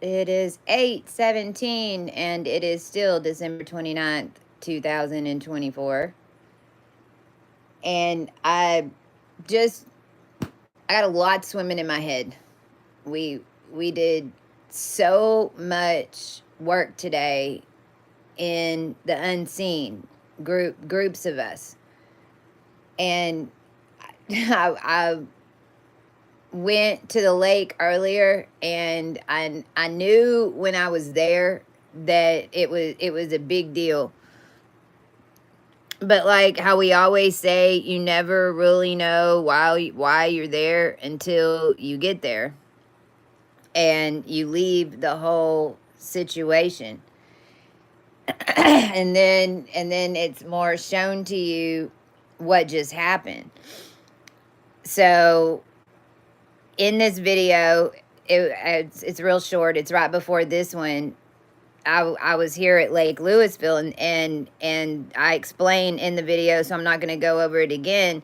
It is 8:17 and it is still December 29th, 2024. And just I got a lot swimming in my head. We we did so much work today in the unseen, groups of us. And I went to the lake earlier, and I knew when I was there that it was a big deal. But like how we always say, you never really know why you're there until you get there and you leave the whole situation. And then it's more shown to you what just happened. So in this video, it's real short. It's right before this one. I was here at Lake Louisville, and I explained in the video, so I'm not going to go over it again,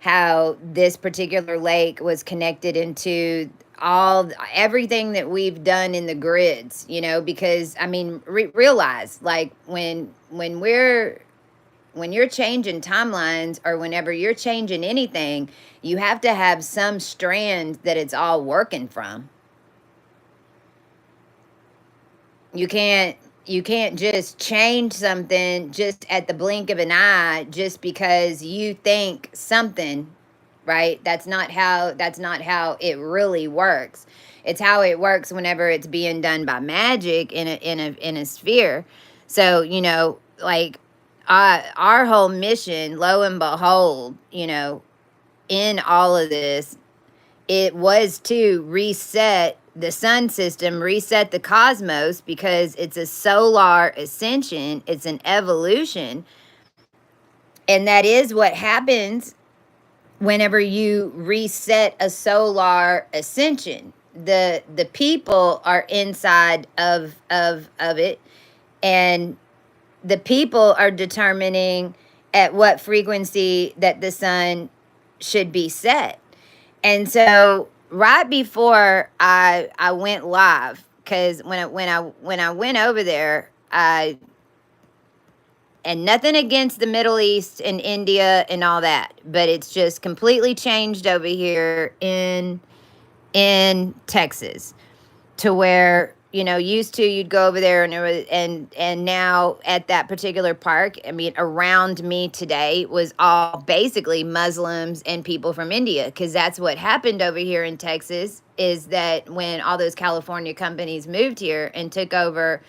how this particular lake was connected into everything that we've done in the grids, because I mean, realize, like, when you're changing timelines, or whenever you're changing anything, you have to have some strand that it's all working from. You can't just change something just at the blink of an eye just because you think something, right? That's not how it really works. It's how it works whenever it's being done by magic in a sphere. So, like, our whole mission, lo and behold, in all of this, it was to reset the sun system, reset the cosmos, because it's a solar ascension, it's an evolution. And that is what happens whenever you reset a solar ascension. The people are inside of it, and the people are determining at what frequency that the sun should be set. And so right before I went live, because when I went over there, and nothing against the Middle East and India and all that, but it's just completely changed over here in Texas, to where, used to, you'd go over there and it was, and now at that particular park, I mean, around me today was all basically Muslims and people from India, because that's what happened over here in Texas, is that when all those California companies moved here and took over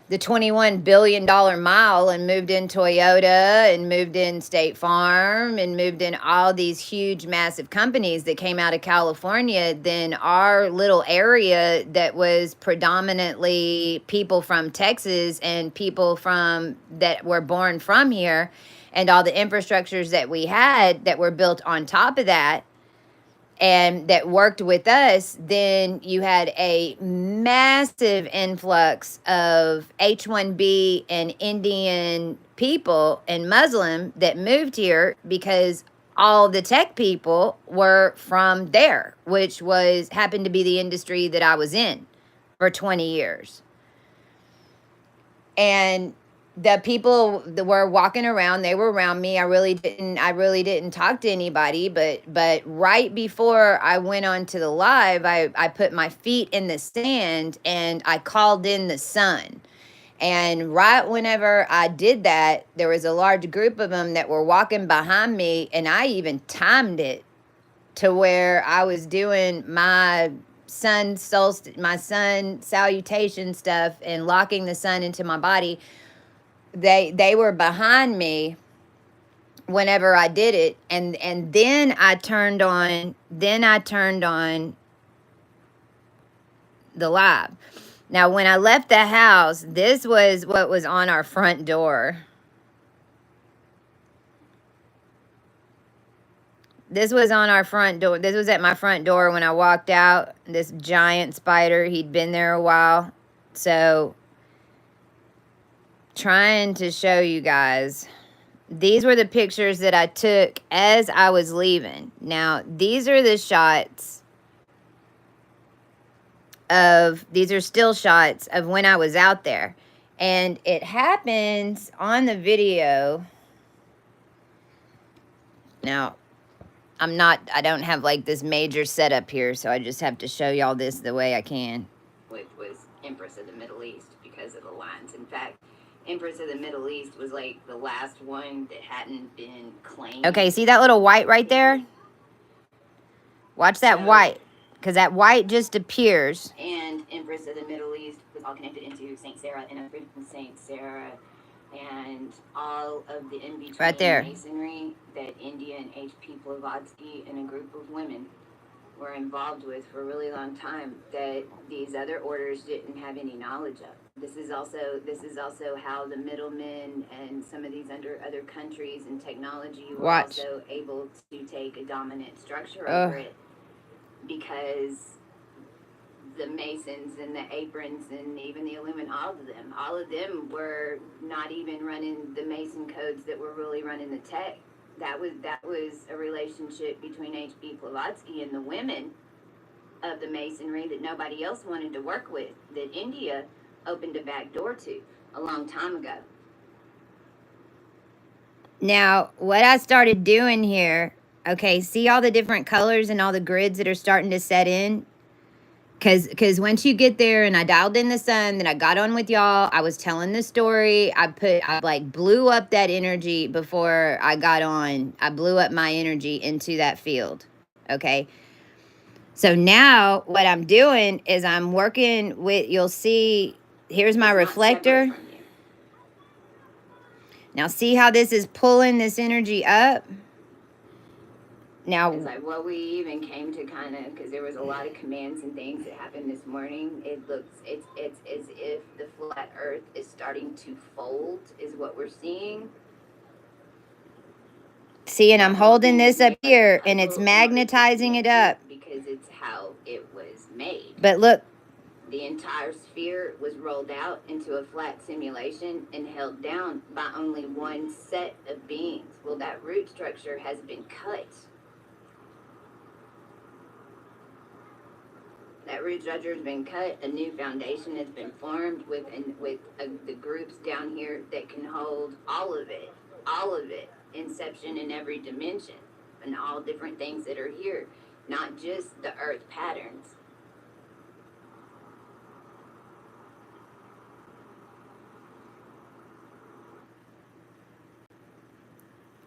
the $21 billion mile, and moved in Toyota, and moved in State Farm, and moved in all these huge, massive companies that came out of California, then our little area that was predominantly people from Texas and people that were born from here, and all the infrastructures that we had that were built on top of that, and that worked with us, then you had a massive influx of H-1B and Indian people and Muslim that moved here, because all the tech people were from there, which happened to be the industry that I was in for 20 years. And the people that were walking around, they were around me. I really didn't talk to anybody, but right before I went on to the live, I put my feet in the sand and I called in the sun. And right whenever I did that, there was a large group of them that were walking behind me, and I even timed it to where I was doing my sun salutation stuff and locking the sun into my body. They were behind me whenever I did it, and then I turned on the live. Now, when I left the house, this was what was on our front door. This was on our front door. This was at my front door when I walked out. This giant spider, he'd been there a while. So, trying to show you guys, these were the pictures that I took as I was leaving. Now, these are the shots these are still shots of when I was out there. And it happens on the video. Now, I don't have like this major setup here, so I just have to show y'all this the way I can. Which was Empress of the Middle East because of the lines. In fact, Empress of the Middle East was like the last one that hadn't been claimed. Okay, see that little white right there? Watch that white, because that white just appears. And Empress of the Middle East was all connected into Saint Sarah and Saint Sarah and all of the in-between right there masonry that India and H.P. Blavatsky and a group of women were involved with for a really long time that these other orders didn't have any knowledge of. This is also how the middlemen and some of these other countries and technology were also able to take a dominant structure over it, because the Masons and the Aprons and even the Illuminati, all of them were not even running the Mason codes that were really running the tech. That was a relationship between H.P. Blavatsky and the women of the Masonry that nobody else wanted to work with, that India opened a back door to a long time ago. Now, what I started doing here, okay, see all the different colors and all the grids that are starting to set in? Because once you get there, and I dialed in the sun, then I got on with y'all, I was telling the story, I like blew up that energy before I got on. I blew up my energy into that field, okay? So now what I'm doing is I'm working with, you'll see, here's my reflector. Now see how this is pulling this energy up? Now, it's like what we even came to kind of, because there was a lot of commands and things that happened this morning. It's as if the flat earth is starting to fold, is what we're seeing. See, and I'm holding this up here, and it's magnetizing it up. Because it's how it was made. But look. The entire sphere was rolled out into a flat simulation and held down by only one set of beings. Well, that root structure has been cut. That root structure has been cut. A new foundation has been formed with the groups down here that can hold all of it, inception in every dimension, and all different things that are here, not just the earth patterns.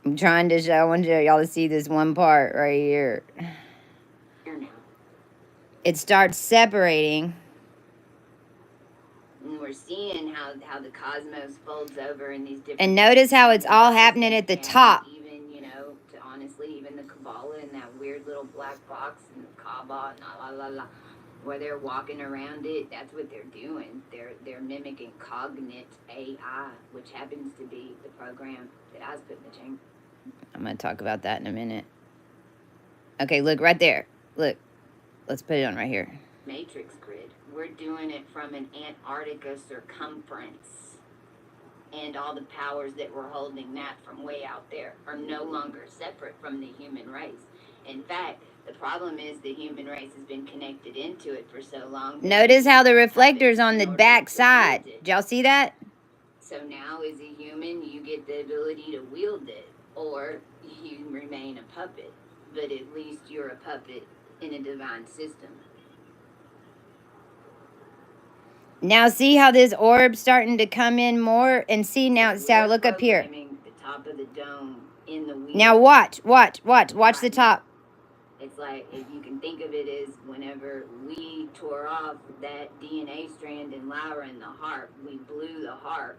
I'm trying to show, I want y'all to see this one part right here. It starts separating. And we're seeing how the cosmos folds over in these different... And notice how it's all happening at the top. Even, even the Kabbalah and that weird little black box and the Kaaba and where they're walking around it, that's what they're doing. They're mimicking cognate AI, which happens to be the program that I was putting in the chamber. I'm going to talk about that in a minute. Okay, look right there. Look. Let's put it on right here. Matrix grid. We're doing it from an Antarctica circumference. And all the powers that were holding that from way out there are no longer separate from the human race. In fact, the problem is the human race has been connected into it for so long. Notice how the reflector's on the back side. Did y'all see that? So now as a human, you get the ability to wield it, or you remain a puppet. But at least you're a puppet in a divine system. Now see how this orb's starting to come in more? And see now, so look up here. The top of the dome in the wheel. Now watch the top. It's like, if you can think of it as whenever we tore off that DNA strand in Lyra and the harp, we blew the harp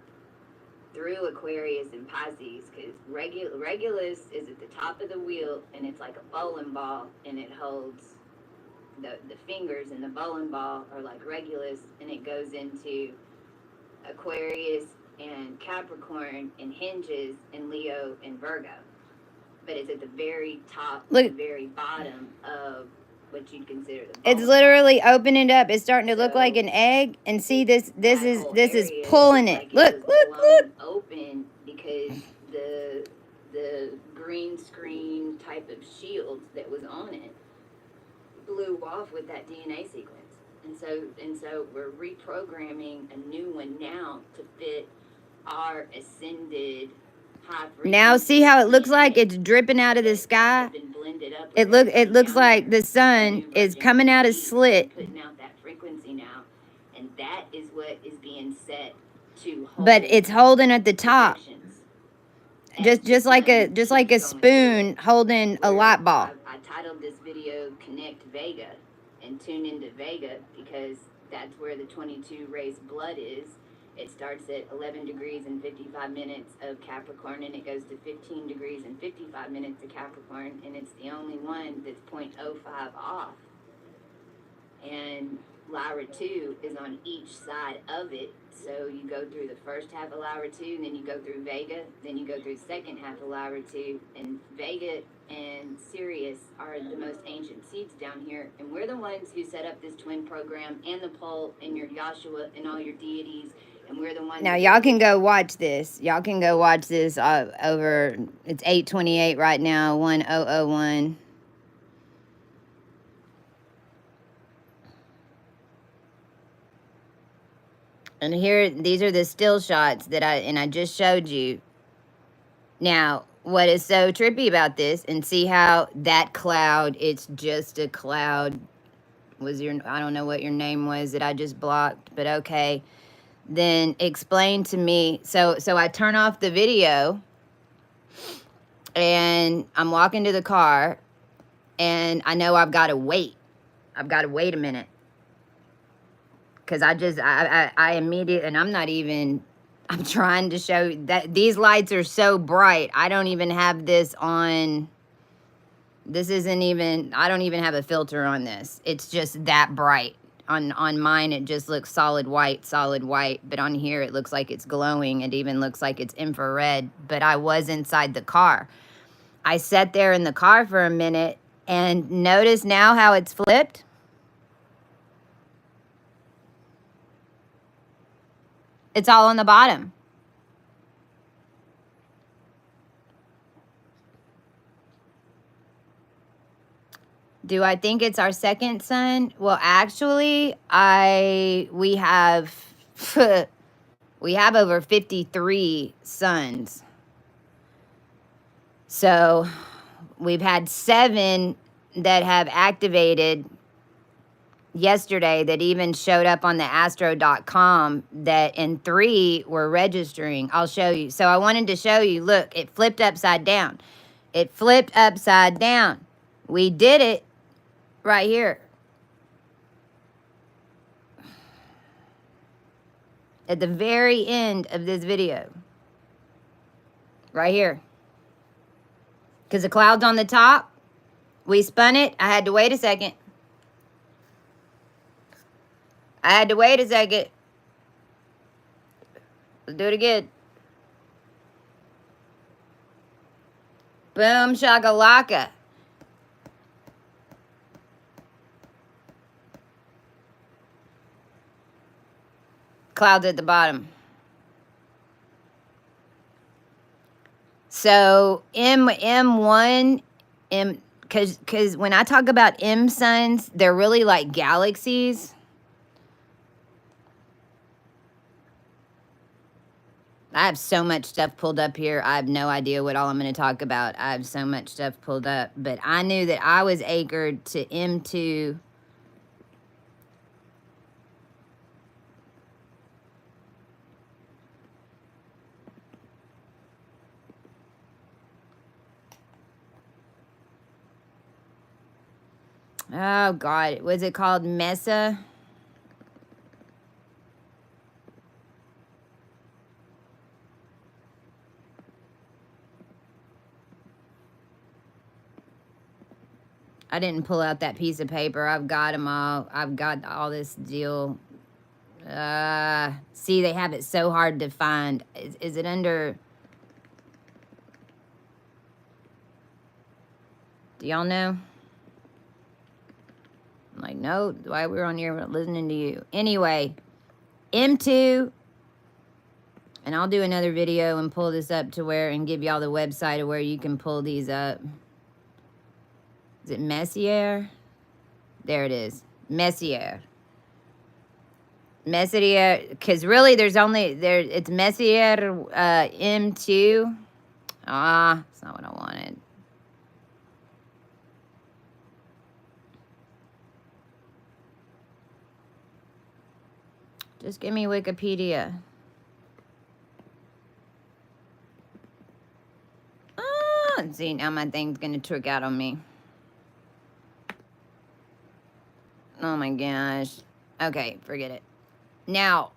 through Aquarius and Pisces, because Regulus is at the top of the wheel, and it's like a bowling ball, and it holds the fingers, and the bowling ball are like Regulus, and it goes into Aquarius and Capricorn and hinges and Leo and Virgo. But it's at the very top, the very bottom of what you'd consider the bowling. It's literally opening up. It's starting to look like an egg, and see this is pulling it. Look. Open, because the green screen type of shield that was on it blew off with that DNA sequence. And so so we're reprogramming a new one now to fit our ascended high frequency. Now see how it looks like it's dripping out of the sky? It looks like the sun is coming out of slit. Putting out that frequency now, and that is what is being set to hold. But it's holding at the top. Just like a spoon holding a light ball. I titled this video Connect Vega and tune into Vega because that's where the 22 race blood is. It starts at 11 degrees and 55 minutes of Capricorn, and it goes to 15 degrees and 55 minutes of Capricorn, and it's the only one that's 0.05 off. And Lyra 2 is on each side of it. So you go through the first half of Lyra 2, and then you go through Vega, then you go through the second half of Lyra 2, and Vega and Sirius are the most ancient seeds down here, and we're the ones who set up this twin program, and the pole, and your Yahshua, and all your deities, and we're the ones... Now, y'all can go watch this. Y'all can go watch this over... It's 8:28 right now, 1001. And here, these are the still shots that I just showed you. Now, what is so trippy about this, and see how that cloud, it's just a cloud, was your, I don't know what your name was that I just blocked, but okay. Then explain to me, so I turn off the video, and I'm walking to the car, and I know I've got to wait. I've got to wait a minute. Because I immediately, and I'm not even, I'm trying to show that these lights are so bright. I don't even have this on, this isn't even, I don't even have a filter on this. It's just that bright. On mine, it just looks solid white. But on here, it looks like it's glowing. It even looks like it's infrared. But I was inside the car. I sat there in the car for a minute, and notice now how it's flipped. It's all on the bottom. Do I think it's our second sun? Well, actually, we have over 53 suns. So we've had 7 that have activated yesterday that even showed up on the astro.com, that and 3 were registering. I'll show you. So I wanted to show you, look, it flipped upside down. It flipped upside down. We did it right here. At the very end of this video. Right here. Because the cloud's on the top. We spun it. I had to wait a second. Let's do it again. Boom shakalaka. Clouds at the bottom. So M1, because when I talk about M suns, they're really like galaxies. I have so much stuff pulled up here. I have no idea what all I'm going to talk about. I have so much stuff pulled up. But I knew that I was anchored to M2. Oh, God. Was it called Mesa? I didn't pull out that piece of paper. I've got them all. I've got all this deal. See, they have it so hard to find. Is it under... Do y'all know? I'm like, no, why we're on here listening to you. Anyway, M2, and I'll do another video and pull this up to where, and give y'all the website of where you can pull these up. Is it Messier? There it is. Messier. Messier, because really it's Messier M2. That's not what I wanted. Just give me Wikipedia. See, now my thing's gonna trick out on me. Oh my gosh. Okay, forget it. Now,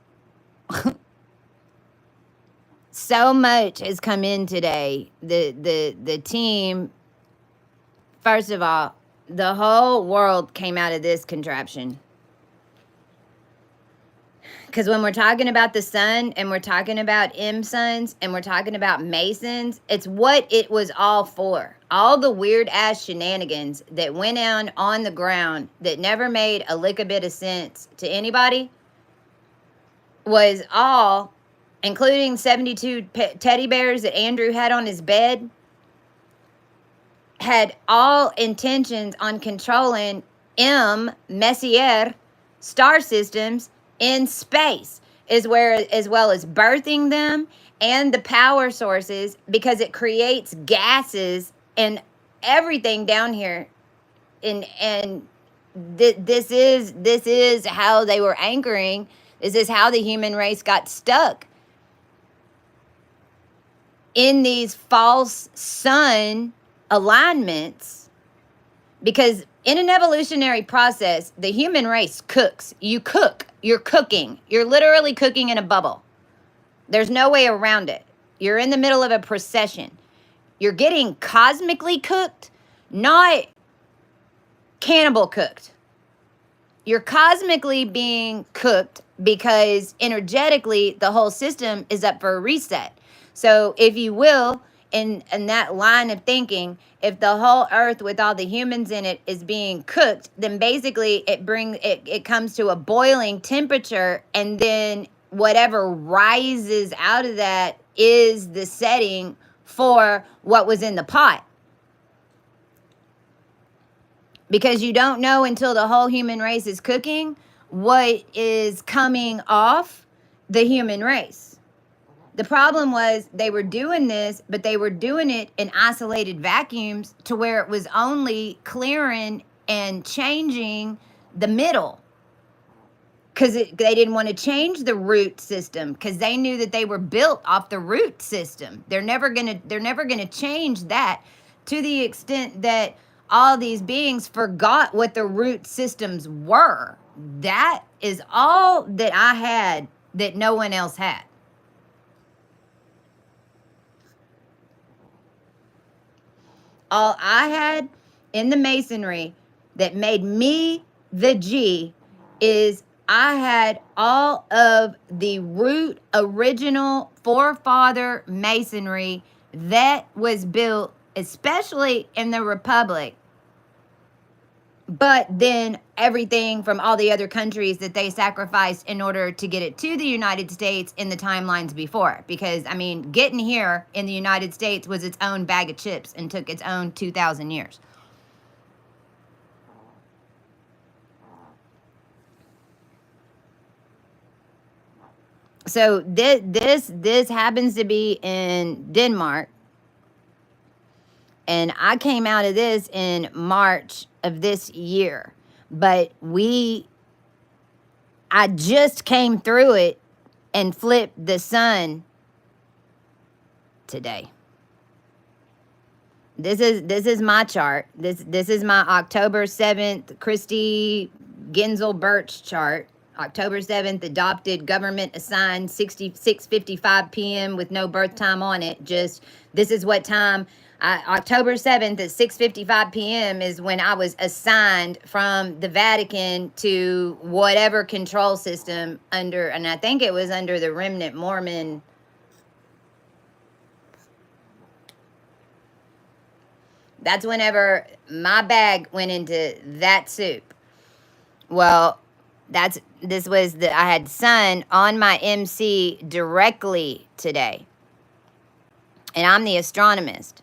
so much has come in today. The team, first of all, the whole world came out of this contraption. Because when we're talking about the sun and we're talking about M-sons and we're talking about Masons, it's what it was all for. All the weird ass shenanigans that went on the ground that never made a lick a bit of sense to anybody was all, including 72 teddy bears that Andrew had on his bed, had all intentions on controlling Messier star systems in space, as well as birthing them and the power sources, because it creates gases and everything down here. And this is how they were anchoring. This is how the human race got stuck in these false sun alignments, because in an evolutionary process, the human race cooks. You cook. You're cooking. You're literally cooking in a bubble. There's no way around it. You're in the middle of a procession. You're getting cosmically cooked, not cannibal cooked. You're cosmically being cooked because energetically the whole system is up for a reset. So if you will, in that line of thinking, if the whole earth with all the humans in it is being cooked, then basically it comes to a boiling temperature, and then whatever rises out of that is the setting for what was in the pot. Because you don't know until the whole human race is cooking what is coming off the human race. The problem was they were doing this, but they were doing it in isolated vacuums to where it was only clearing and changing the middle. Because they didn't want to change the root system, because they knew that they were built off the root system. They're never gonna change that, to the extent that all these beings forgot what the root systems were. That is all that I had that no one else had. All I had in the masonry that made me the G is I had all of the root original forefather masonry that was built, especially in the Republic, but then everything from all the other countries that they sacrificed in order to get it to the United States in the timelines before. Because, I mean, getting here in the United States was its own bag of chips and took its own 2,000 years. So this happens to be in Denmark. And I came out of this in March of this year. But I just came through it and flipped the sun today. This is my chart. This is my October 7th Christy Genzel Birch chart. October 7th, adopted, government assigned, 6:55 p.m. with no birth time on it. Just, this is what time. October 7th at 6:55 p.m. is when I was assigned from the Vatican to whatever control system under, and I think it was under the Remnant Mormon. That's whenever my bag went into that soup. Well, I had sun on my MC directly today. And I'm the astronomist.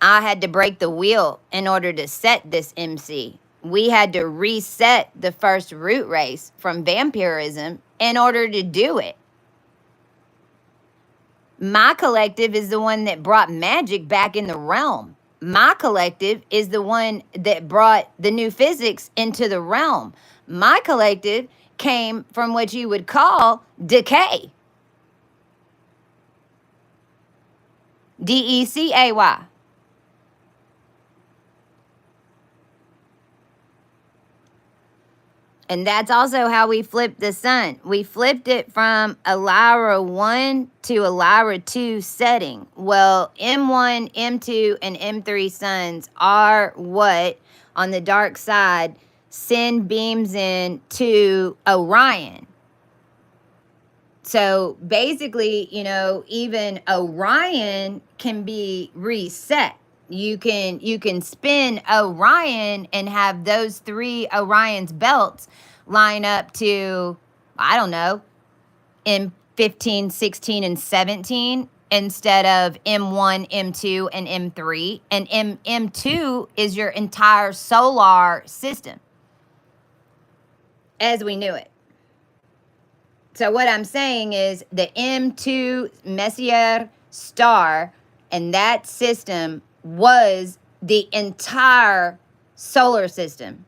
I had to break the wheel in order to set this MC We had to reset the first root race from vampirism in order to do it. My collective is the one that brought magic back in the realm. My collective is the one that brought the new physics into the realm. My collective came from what you would call decay. DECAY. And that's also how we flipped the sun. We flipped it from a Lyra 1 to a Lyra 2 setting. Well, M1, M2, and M3 suns are what, on the dark side, send beams in to Orion. So basically, you know, even Orion can be reset. You can spin Orion and have those 3 Orion's belts line up to, I don't know, M15, 16, and 17 instead of M1, M2, and M3. And M2 is your entire solar system as we knew it. So what I'm saying is the M2 Messier star and that system was the entire solar system.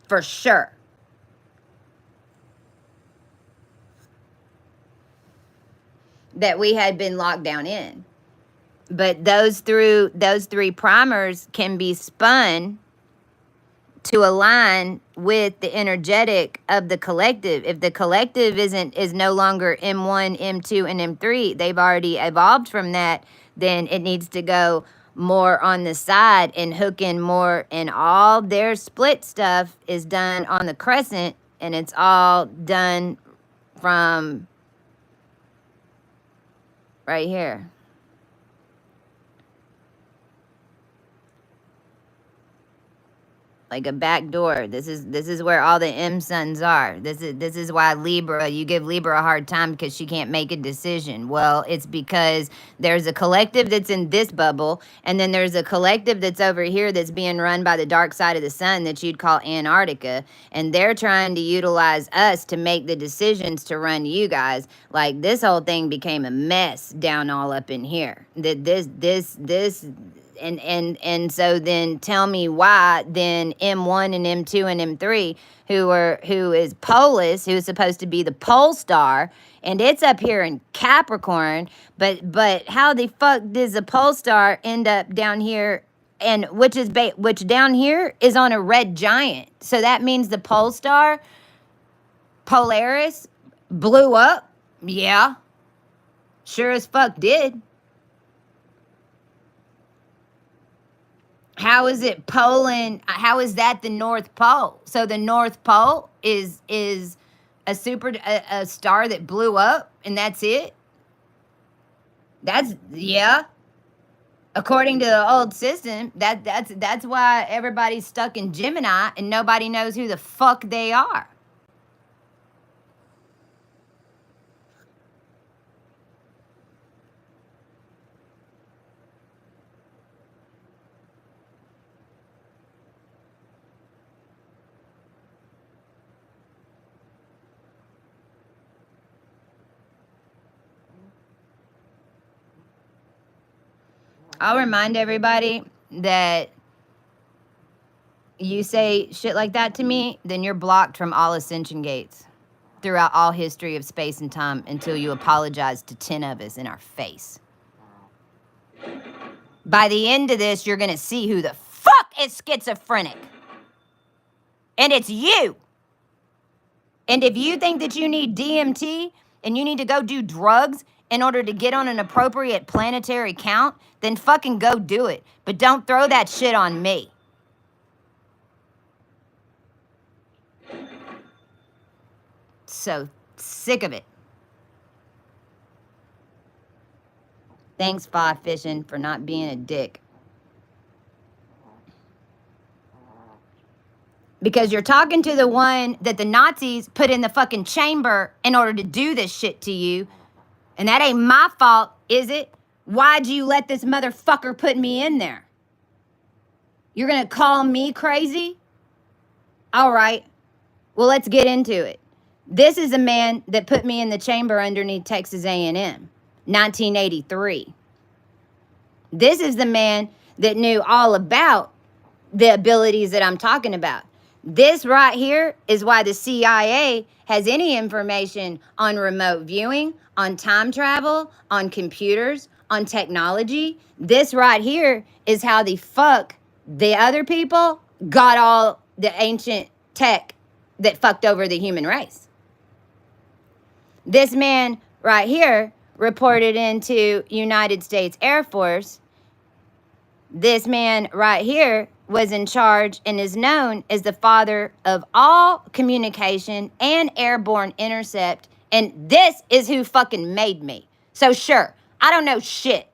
For sure. That we had been locked down in. But those 3 primers can be spun to align with the energetic of the collective. If the collective is no longer M1, M2, and M3, they've already evolved from that, then it needs to go more on the side and hook in more, and all their split stuff is done on the crescent, and it's all done from right here. Like a back door. This is where all the M suns are. This is why Libra, you give Libra a hard time because she can't make a decision. Well, it's because there's a collective that's in this bubble, and then there's a collective that's over here that's being run by the dark side of the sun that you'd call Antarctica, and they're trying to utilize us to make the decisions to run you guys. Like, this whole thing became a mess down all up in here. This and so then tell me why then M1 and M2 and M3 who is Polis, who's supposed to be the pole star, and it's up here in Capricorn, but how the fuck does the pole star end up down here, and which down here is on a red giant? So that means the pole star Polaris blew up? Yeah. Sure as fuck did. How is it Poland? How is that the North Pole? So the North Pole is a star that blew up, and that's it? That's, yeah. According to the old system, that's why everybody's stuck in Gemini and nobody knows who the fuck they are. I'll remind everybody that you say shit like that to me, then you're blocked from all ascension gates throughout all history of space and time until you apologize to 10 of us in our face. By the end of this, you're going to see who the fuck is schizophrenic. And it's you. And if you think that you need DMT and you need to go do drugs in order to get on an appropriate planetary count, then fucking go do it. But don't throw that shit on me. So sick of it. Thanks, Fly Fishing, for not being a dick. Because you're talking to the one that the Nazis put in the fucking chamber in order to do this shit to you. And that ain't my fault, is it? Why'd you let this motherfucker put me in there? You're going to call me crazy? All right. Well, let's get into it. This is a man that put me in the chamber underneath Texas A&M, 1983. This is the man that knew all about the abilities that I'm talking about. This right here is why the CIA has any information on remote viewing, on time travel, on computers, on technology. This right here is how the fuck the other people got all the ancient tech that fucked over the human race. This man right here reported into United States Air Force. This man right here was in charge and is known as the father of all communication and airborne intercept. And this is who fucking made me. So sure, I don't know shit.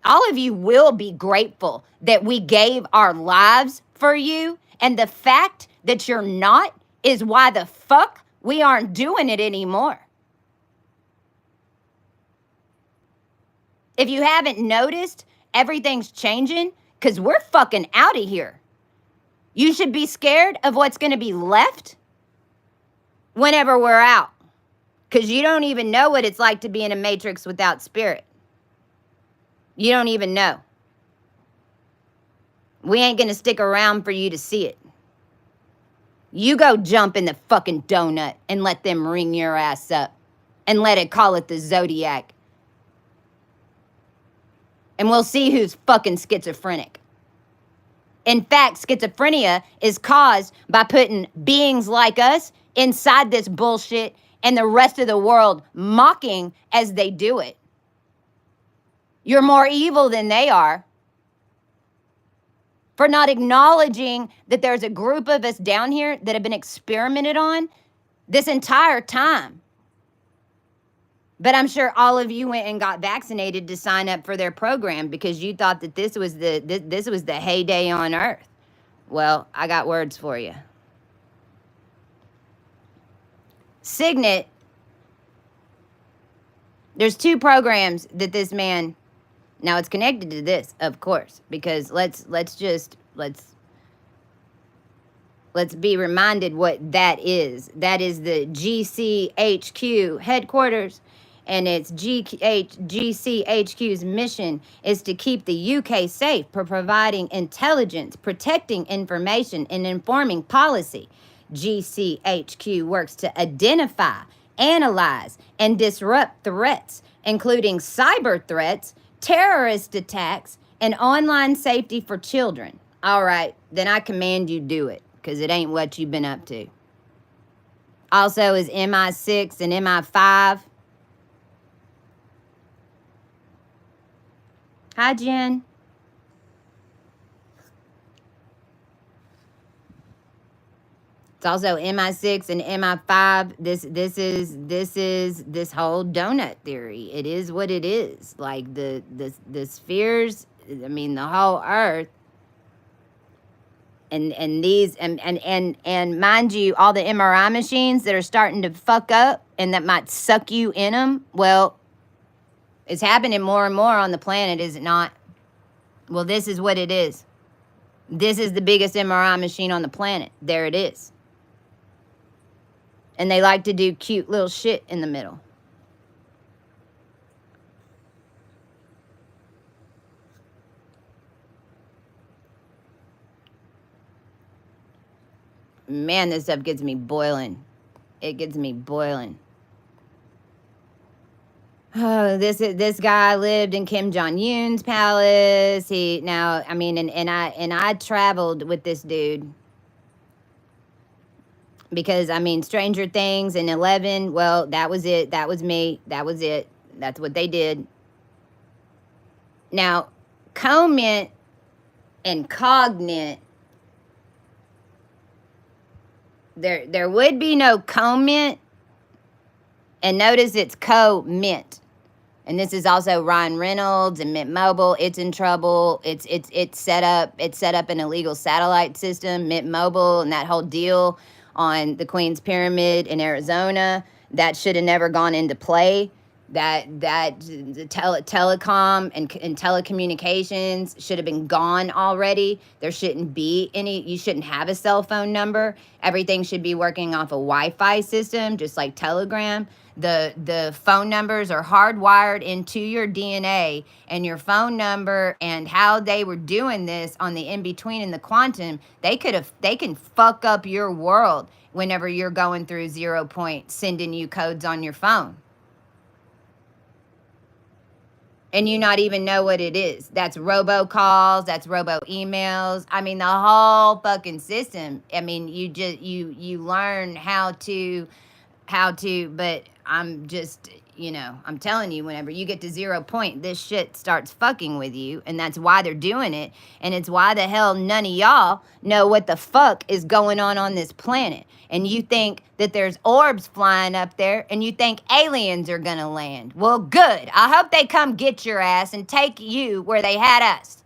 All of you will be grateful that we gave our lives for you. And the fact that you're not is why the fuck we aren't doing it anymore. If you haven't noticed, everything's changing because we're fucking out of here. You should be scared of what's going to be left whenever we're out, because you don't even know what it's like to be in a matrix without spirit. You don't even know. We ain't going to stick around for you to see it. You go jump in the fucking donut and let them ring your ass up and let it call it the Zodiac. And we'll see who's fucking schizophrenic. In fact, schizophrenia is caused by putting beings like us inside this bullshit and the rest of the world mocking as they do it. You're more evil than they are for not acknowledging that there's a group of us down here that have been experimented on this entire time. But I'm sure all of you went and got vaccinated to sign up for their program because you thought that this was the heyday on Earth. Well, I got words for you. Signet, there's two programs that this man, now it's connected to this, of course, because let's be reminded what that is. That is the GCHQ headquarters. And its GCHQ's mission is to keep the UK safe for providing intelligence, protecting information, and informing policy. GCHQ works to identify, analyze, and disrupt threats, including cyber threats, terrorist attacks, and online safety for children. All right, then I command you do it, because it ain't what you've been up to. Also is MI6 and MI5. Hi, Jen. It's also MI6 and MI5. This is this whole donut theory. It is what it is. Like the spheres, I mean the whole earth. And these and mind you, all the MRI machines that are starting to fuck up and that might suck you in them, well, it's happening more and more on the planet, is it not? Well, this is what it is. This is the biggest MRI machine on the planet. There it is. And they like to do cute little shit in the middle. Man, this stuff gets me boiling. It gets me boiling. Oh, this guy lived in Kim Jong-un's palace. I traveled with this dude because Stranger Things and 11. Well, that was it. That was me. That was it. That's what they did. Now, comment and cognate. There would be no comment. And notice it's co-mint. And this is also Ryan Reynolds and Mint Mobile. It's in trouble. It's set up an illegal satellite system, Mint Mobile, and that whole deal on the Queen's Pyramid in Arizona. That should have never gone into play. That the telecom and telecommunications should have been gone already. There shouldn't be any. You shouldn't have a cell phone number. Everything should be working off a Wi-Fi system, just like Telegram. The phone numbers are hardwired into your DNA, and your phone number and how they were doing this on the in between and the quantum, they can fuck up your world whenever you're going through 0 point, sending you codes on your phone and you not even know what it is. That's robocalls, that's robo emails. I mean, the whole fucking system. I mean, you learn how to, but I'm just, I'm telling you, whenever you get to 0 point, this shit starts fucking with you, and that's why they're doing it, and it's why the hell none of y'all know what the fuck is going on this planet. And you think that there's orbs flying up there, and you think aliens are gonna land. Well, good. I hope they come get your ass and take you where they had us.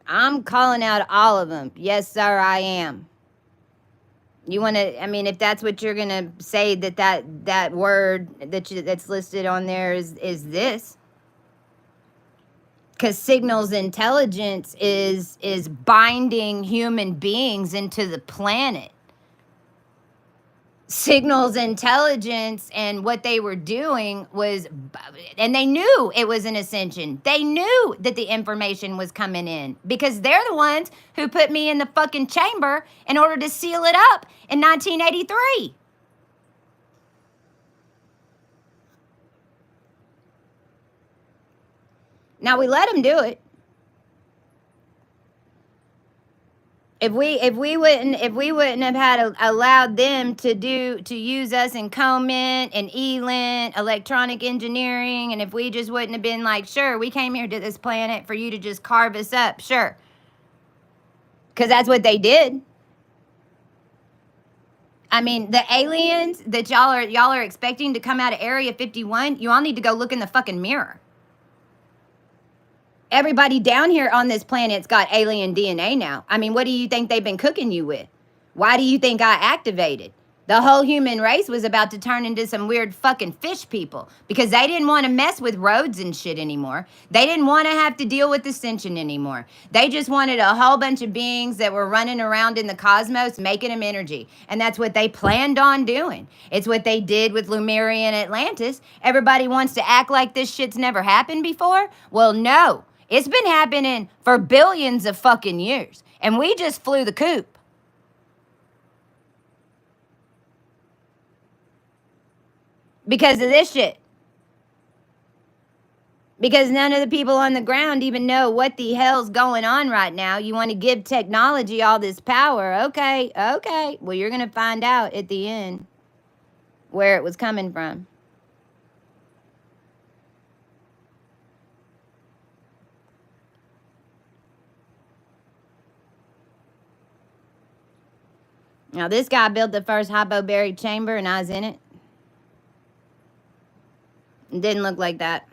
I'm calling out all of them. Yes, sir, I am. You want to? I mean, if that's what you're gonna say, that word that's listed on there is this, because signals intelligence is binding human beings into the planet. Signals intelligence and what they were doing was, and they knew it was an ascension. They knew that the information was coming in because they're the ones who put me in the fucking chamber in order to seal it up in 1983. Now we let them do it. If we wouldn't have had allowed them to use us in Coment and Elint, electronic engineering, and if we just wouldn't have been like, sure, we came here to this planet for you to just carve us up, sure, because that's what they did. I mean, the aliens that y'all are expecting to come out of Area 51, you all need to go look in the fucking mirror. Everybody down here on this planet's got alien DNA now. I mean, what do you think they've been cooking you with? Why do you think I activated? The whole human race was about to turn into some weird fucking fish people because they didn't want to mess with roads and shit anymore. They didn't want to have to deal with ascension anymore. They just wanted a whole bunch of beings that were running around in the cosmos making them energy. And that's what they planned on doing. It's what they did with Lemuria and Atlantis. Everybody wants to act like this shit's never happened before. Well, no. It's been happening for billions of fucking years. And we just flew the coop. Because of this shit. Because none of the people on the ground even know what the hell's going on right now. You want to give technology all this power. Okay. Well, you're going to find out at the end where it was coming from. Now, this guy built the first hypobaric chamber, and I was in it. It didn't look like that.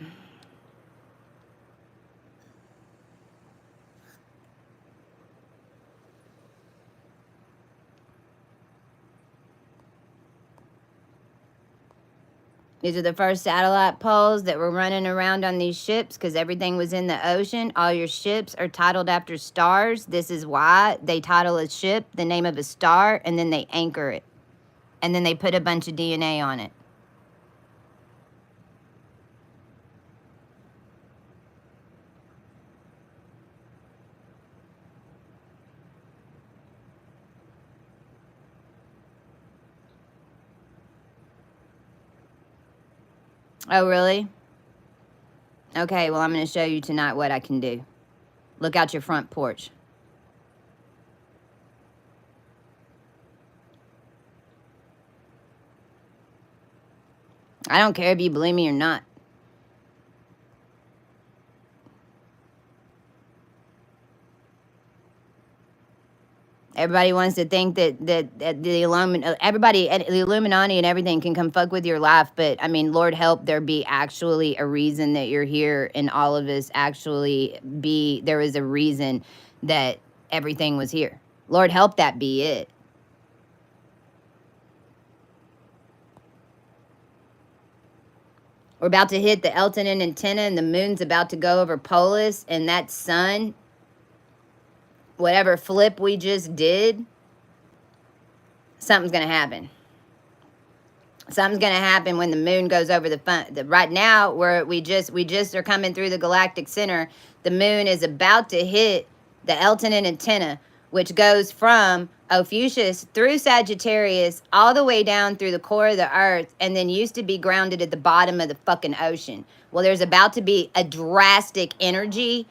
These are the first satellite poles that were running around on these ships because everything was in the ocean. All your ships are titled after stars. This is why they title a ship the name of a star, and then they anchor it. And then they put a bunch of DNA on it. Oh, really? Okay, well, I'm going to show you tonight what I can do. Look out your front porch. I don't care if you believe me or not. Everybody wants to think that the everybody, the Illuminati and everything can come fuck with your life, but I mean, Lord help there be actually a reason that you're here, and all of us actually be. There was a reason that everything was here. Lord help that be it. We're about to hit the Elton and antenna, and the moon's about to go over Polis, and that sun, whatever flip we just did, something's gonna happen. Something's gonna happen when the moon goes over the fun. Right now, we just are coming through the galactic center. The moon is about to hit the Elton and antenna, which goes from Ophiuchus through Sagittarius all the way down through the core of the earth, and then used to be grounded at the bottom of the fucking ocean. Well, there's about to be a drastic energy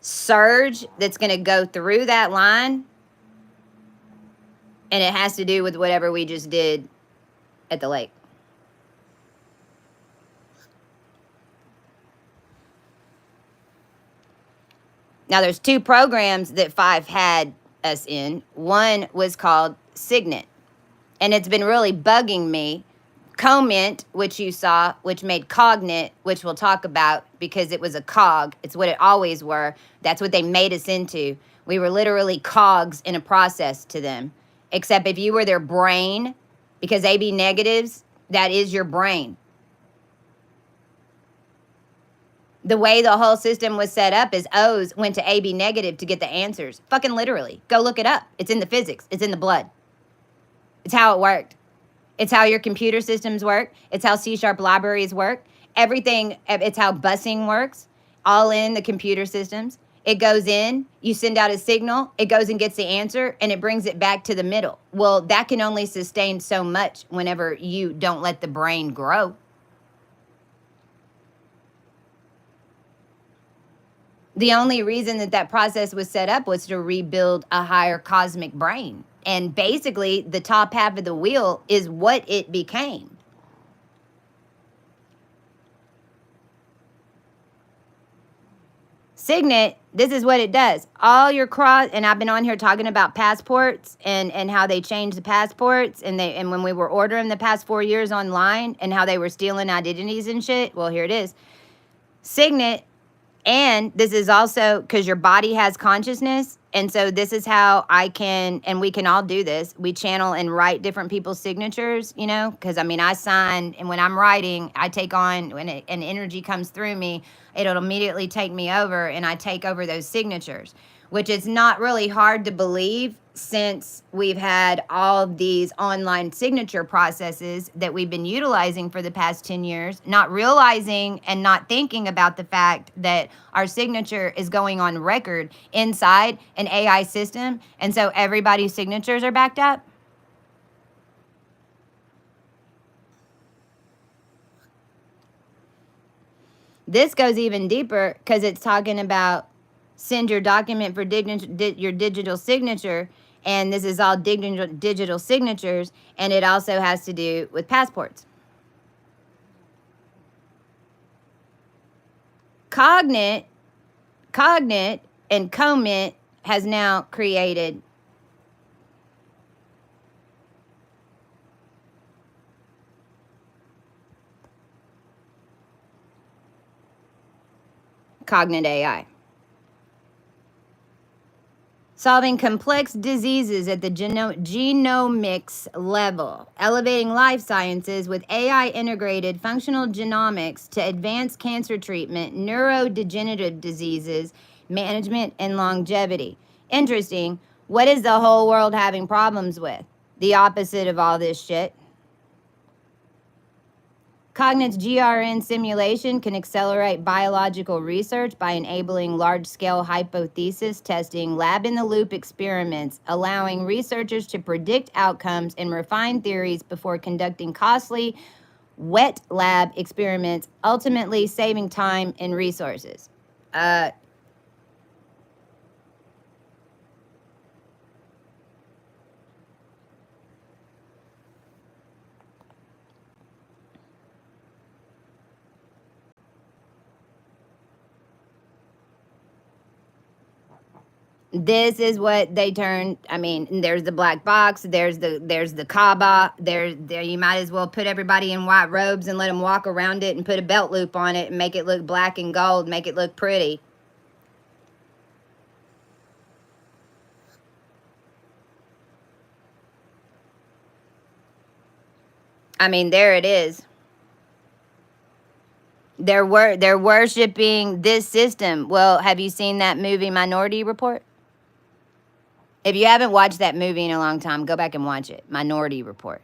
surge that's gonna go through that line, and it has to do with whatever we just did at the lake. Now, there's two programs that Five had us in. One was called Signet, and it's been really bugging me. Comment, which you saw, which made Cognate, which we'll talk about, because it was a cog. It's what it always were. That's what they made us into. We were literally cogs in a process to them. Except if you were their brain, because AB negatives, that is your brain. The way the whole system was set up is O's went to AB negative to get the answers. Fucking literally. Go look it up. It's in the physics. It's in the blood. It's how it worked. It's how your computer systems work. It's how C# libraries work. Everything, it's how busing works. All in the computer systems. It goes in, you send out a signal, it goes and gets the answer, and it brings it back to the middle. Well, that can only sustain so much whenever you don't let the brain grow. The only reason that process was set up was to rebuild a higher cosmic brain. And basically, the top half of the wheel is what it became. Signet, this is what it does. All your and I've been on here talking about passports and how they changed the passports, and when we were ordering the past 4 years online and how they were stealing identities and shit. Well, here it is. Signet. And this is also because your body has consciousness. And so this is how I can, and we can all do this. We channel and write different people's signatures, you know, because I mean, I sign, and when I'm writing, I take on, when an energy comes through me, it'll immediately take me over, and I take over those signatures, which is not really hard to believe since we've had all of these online signature processes that we've been utilizing for the past 10 years, not realizing and not thinking about the fact that our signature is going on record inside an AI system. And so everybody's signatures are backed up. This goes even deeper because it's talking about send your document for your digital signature. And this is all digital signatures. And it also has to do with passports. Cognate and Comment has now created Cognate AI. Solving complex diseases at the genomics level, elevating life sciences with AI-integrated functional genomics to advance cancer treatment, neurodegenerative diseases, management, and longevity. Interesting. What is the whole world having problems with? The opposite of all this shit. Cognate's GRN simulation can accelerate biological research by enabling large-scale hypothesis testing, lab-in-the-loop experiments, allowing researchers to predict outcomes and refine theories before conducting costly wet lab experiments, ultimately saving time and resources. This is what they turned. I mean, there's the black box. There's the Kaaba. There. You might as well put everybody in white robes and let them walk around it and put a belt loop on it and make it look black and gold. Make it look pretty. I mean, there it is. They're worshiping this system. Well, have you seen that movie Minority Report? If you haven't watched that movie in a long time, go back and watch it. Minority Report.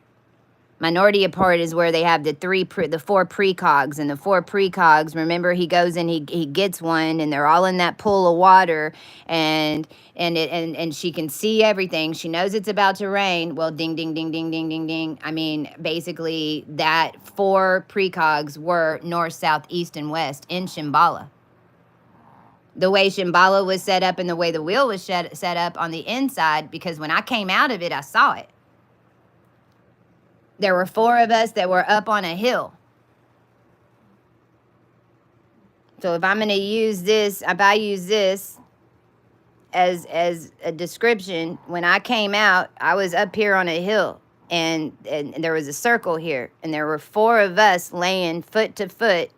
Minority Report is where they have the four precogs, and the four precogs. Remember, he goes and he gets one, and they're all in that pool of water, and she can see everything. She knows it's about to rain. Well, ding ding ding ding ding ding ding. I mean, basically, that four precogs were north, south, east, and west in Shambhala. The way Shambhala was set up and the way the wheel was set up on the inside, because when I came out of it, I saw it. There were four of us that were up on a hill. So if I'm going to use this, if I use this as a description, when I came out, I was up here on a hill, and there was a circle here, and there were four of us laying foot to foot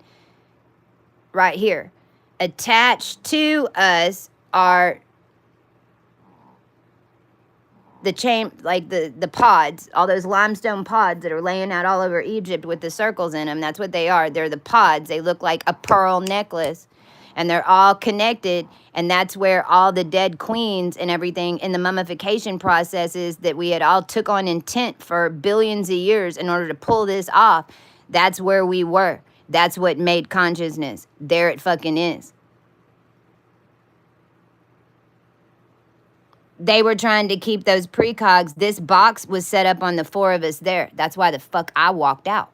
right here. Attached to us are the chain, like the pods, all those limestone pods that are laying out all over Egypt with the circles in them. That's what they are. They're the pods. They look like a pearl necklace, and they're all connected. And that's where all the dead queens and everything in the mummification processes that we had all took on intent for billions of years in order to pull this off. That's where we were. That's what made consciousness. There it fucking is. They were trying to keep those precogs. This box was set up on the four of us there. That's why the fuck I walked out.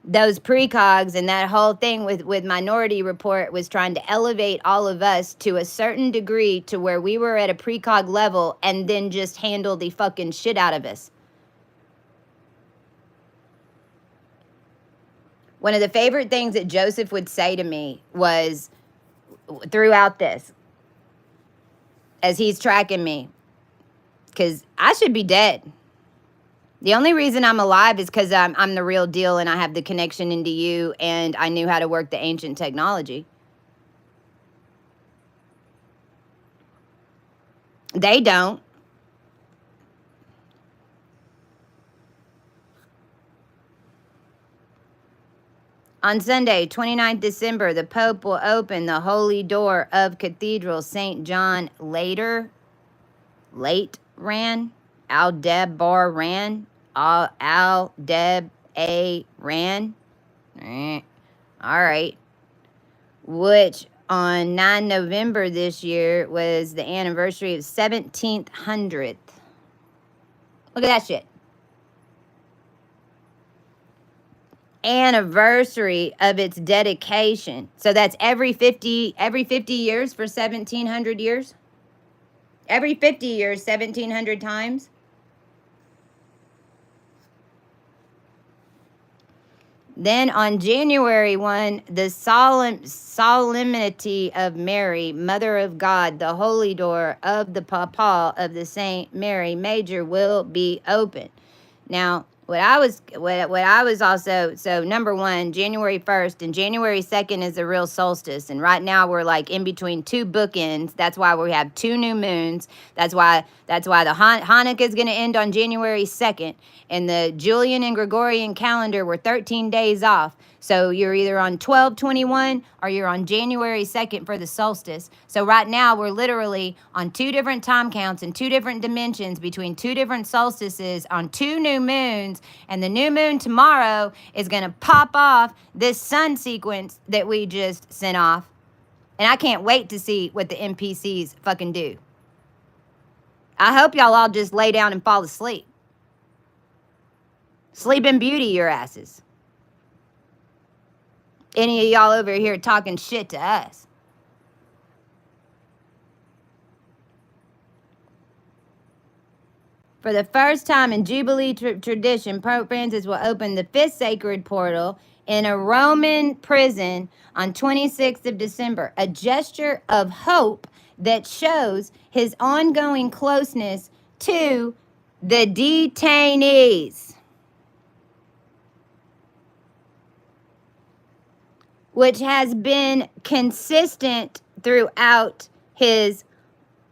Those precogs and that whole thing with Minority Report was trying to elevate all of us to a certain degree to where we were at a precog level and then just handle the fucking shit out of us. One of the favorite things that Joseph would say to me was, throughout this, as he's tracking me, because I should be dead. The only reason I'm alive is because I'm the real deal and I have the connection into you and I knew how to work the ancient technology. They don't. On Sunday, 29th December, the Pope will open the holy door of Cathedral St. John Late Ran, Al-Deb Bar Ran, Al-Deb A Ran. All right. Which on 9 November this year was the anniversary of 1700th. Look at that shit. Anniversary of its dedication. So that's every 50 years for 1700 years. Every 50 years, 1700 times. Then on January 1, the solemnity of Mary, Mother of God, the holy door of the Papal of the Saint Mary Major will be open. Now, what I was also, so number one, January 1st and January 2nd is the real solstice. And right now we're like in between two bookends. That's why we have two new moons. That's why the Hanukkah is going to end on January 2nd. And the Julian and Gregorian calendar were 13 days off. So you're either on 12/21 or you're on January 2nd for the solstice. So right now we're literally on two different time counts and two different dimensions between two different solstices on two new moons. And the new moon tomorrow is going to pop off this sun sequence that we just sent off. And I can't wait to see what the NPCs fucking do. I hope y'all all just lay down and fall asleep. Sleeping Beauty your asses. Any of y'all over here talking shit to us. For the first time in Jubilee tradition, Pope Francis will open the fifth sacred portal in a Roman prison on 26th of December, a gesture of hope that shows his ongoing closeness to the detainees, which has been consistent throughout his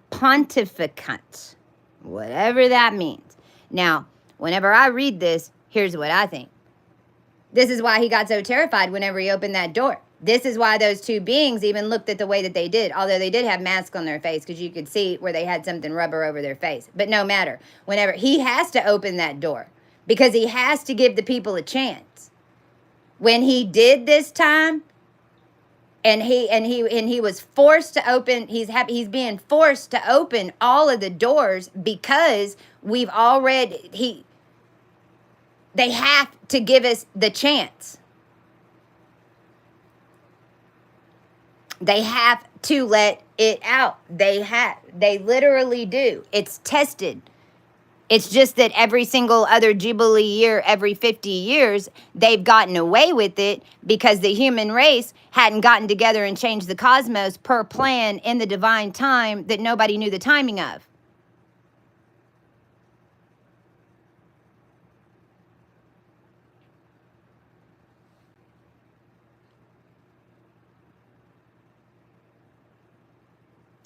pontificate, whatever that means. Now, whenever I read this, here's what I think. This is why he got so terrified whenever he opened that door. This is why those two beings even looked at the way that they did, although they did have masks on their face, because you could see where they had something rubber over their face. But no matter, whenever he has to open that door, because he has to give the people a chance. When he did this time, and he was forced to open, he's being forced to open all of the doors, because we've already they have to give us the chance. They have to let it out. They literally do. It's tested. It's just that every single other Jubilee year, every 50 years, they've gotten away with it because the human race hadn't gotten together and changed the cosmos per plan in the divine time that nobody knew the timing of.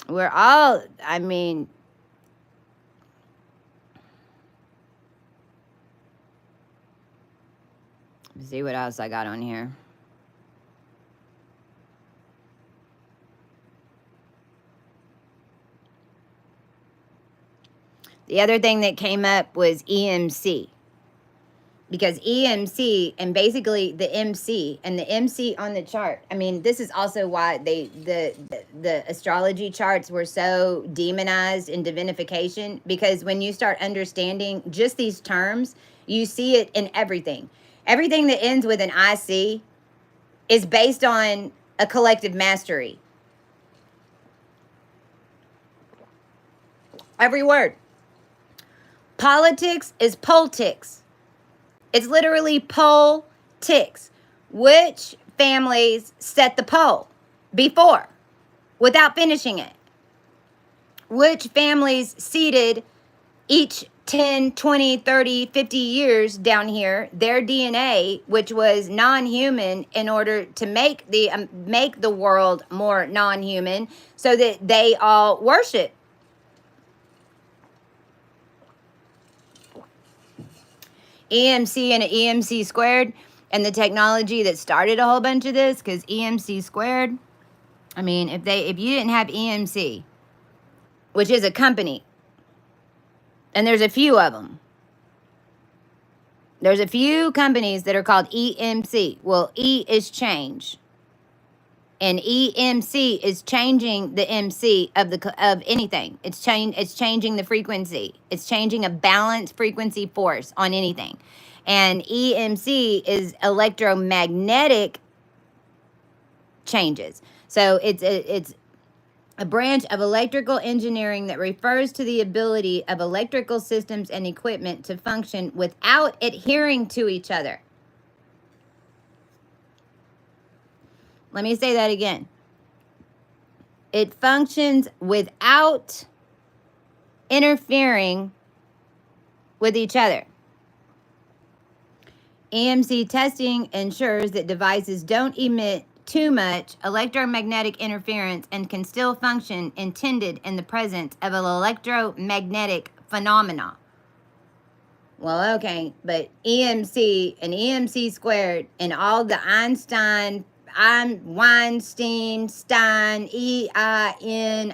We're all, I mean, let's see what else I got on here. The other thing that came up was EMC. Because EMC and basically the MC and the MC on the chart. I mean, this is also why the astrology charts were so demonized in divinification, because when you start understanding just these terms, you see it in everything. Everything that ends with an IC is based on a collective mastery. Every word. Politics is politics. It's literally poll ticks. Which families set the poll before, without finishing it? Which families seeded each 10, 20, 30, 50 years down here their DNA, which was non-human, in order to make the world more non-human, so that they all worship? EMC and EMC squared, and the technology that started a whole bunch of this, because EMC squared, I mean, if you didn't have EMC, which is a company, and there's a few of them. There's a few companies that are called EMC. Well, E is change. And EMC is changing the MC of anything. It's changing the frequency. It's changing a balanced frequency force on anything. And EMC is electromagnetic changes. So it's a branch of electrical engineering that refers to the ability of electrical systems and equipment to function without adhering to each other. Let me say that again. It functions without interfering with each other. EMC testing ensures that devices don't emit too much electromagnetic interference and can still function intended in the presence of an electromagnetic phenomena. Well, okay, but EMC and EMC squared and all the Weinstein, Stein, EIN,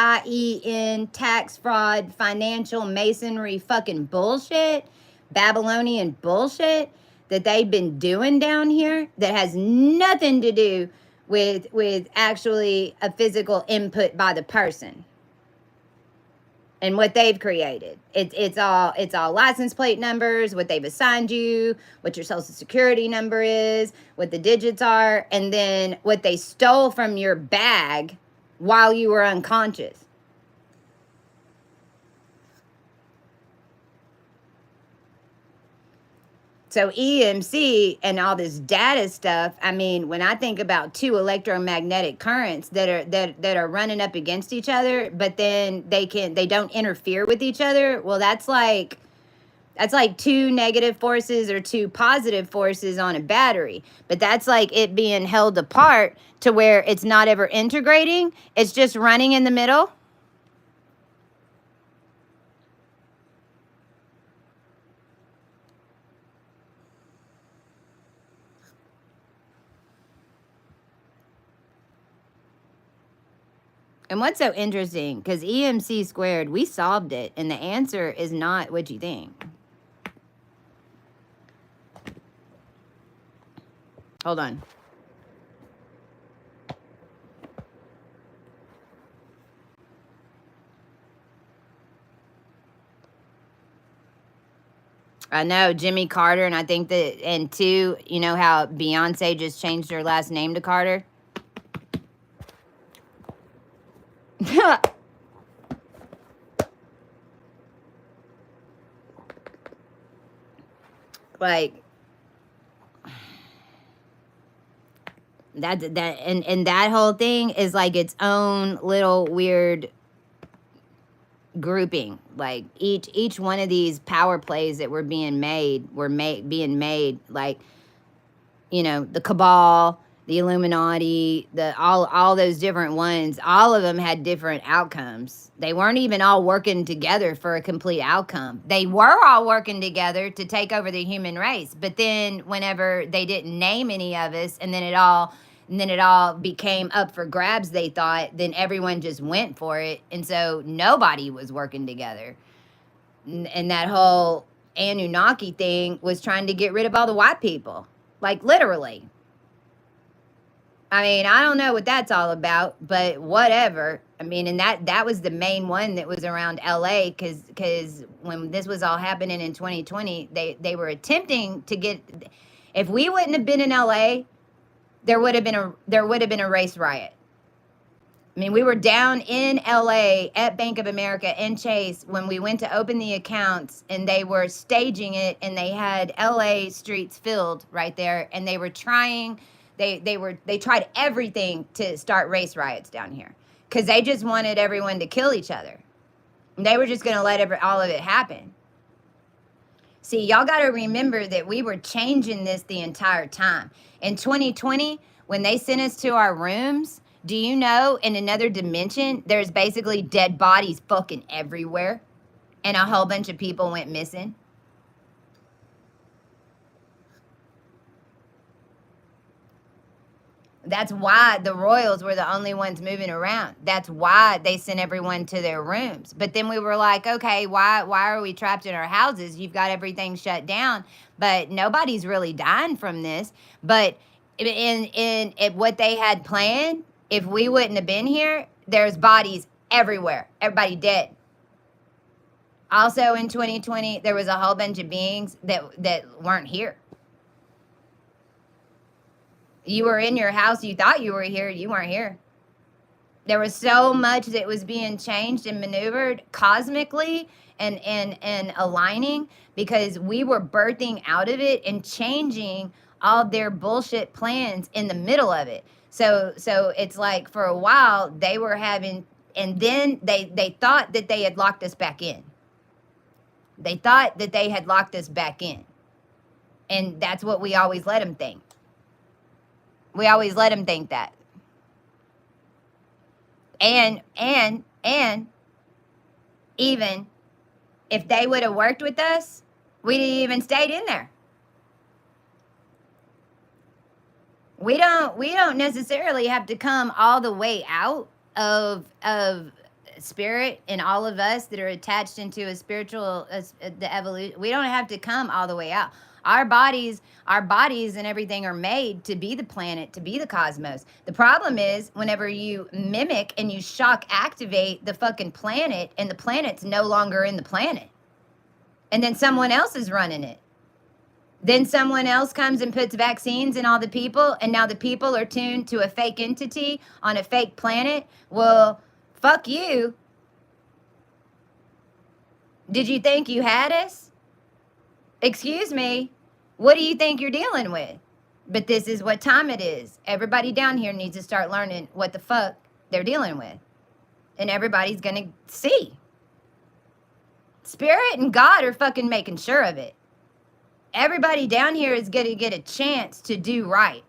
IEN, tax fraud, financial masonry, fucking bullshit, Babylonian bullshit that they've been doing down here that has nothing to do with actually a physical input by the person and what they've created. It's all license plate numbers, what they've assigned you, what your social security number is, what the digits are, and then what they stole from your bag while you were unconscious. So EMC and all this data stuff, I mean, when I think about two electromagnetic currents that are running up against each other, but then they don't interfere with each other, well, that's like two negative forces or two positive forces on a battery. But that's like it being held apart to where it's not ever integrating. It's just running in the middle. And what's so interesting, because EMC squared, we solved it, and the answer is not what you think. Hold on. I know Jimmy Carter, and I think that, and two, you know how Beyonce just changed her last name to Carter? Like, and that whole thing is like its own little weird grouping. Like each one of these power plays that were being made being made, like, you know, the cabal, the Illuminati, all those different ones, all of them had different outcomes. They weren't even all working together for a complete outcome. They were all working together to take over the human race, but then whenever they didn't name any of us, and then it all became up for grabs, they thought, then everyone just went for it, and so nobody was working together. And that whole Anunnaki thing was trying to get rid of all the white people. Like, literally. I mean, I don't know what that's all about, but whatever. I mean, and that was the main one that was around LA, because when this was all happening in 2020, they were attempting to get, if we wouldn't have been in LA, there would have been a race riot. I mean, we were down in LA at Bank of America and Chase when we went to open the accounts, and they were staging it, and they had LA streets filled right there, and they were trying, they tried everything to start race riots down here, because they just wanted everyone to kill each other. And they were just going to let all of it happen. See, y'all got to remember that we were changing this the entire time. In 2020, when they sent us to our rooms, do you know, in another dimension, there's basically dead bodies fucking everywhere, and a whole bunch of people went missing? That's why the royals were the only ones moving around. That's why they sent everyone to their rooms. But then we were like, okay, why are we trapped in our houses? You've got everything shut down, but nobody's really dying from this. But in what they had planned, if we wouldn't have been here, there's bodies everywhere. Everybody dead. Also in 2020, there was a whole bunch of beings that weren't here. You were in your house, you thought you were here, you weren't here. There was so much that was being changed and maneuvered cosmically and aligning, because we were birthing out of it and changing all their bullshit plans in the middle of it. So it's like, for a while they were having, and then they thought that they had locked us back in. They thought that they had locked us back in. And that's what we always let them think. We always let them think that. And even if they would have worked with us, we'd have even stayed in there. We don't necessarily have to come all the way out of spirit, and all of us that are attached into a spiritual, the evolution. We don't have to come all the way out. Our bodies and everything are made to be the planet, to be the cosmos. The problem is whenever you mimic and you shock activate the fucking planet, and the planet's no longer in the planet, and then someone else is running it. Then someone else comes and puts vaccines in all the people, and now the people are tuned to a fake entity on a fake planet. Well, fuck you. Did you think you had us? Excuse me. What do you think you're dealing with? But this is what time it is. Everybody down here needs to start learning what the fuck they're dealing with. And everybody's going to see. Spirit and God are fucking making sure of it. Everybody down here is going to get a chance to do right.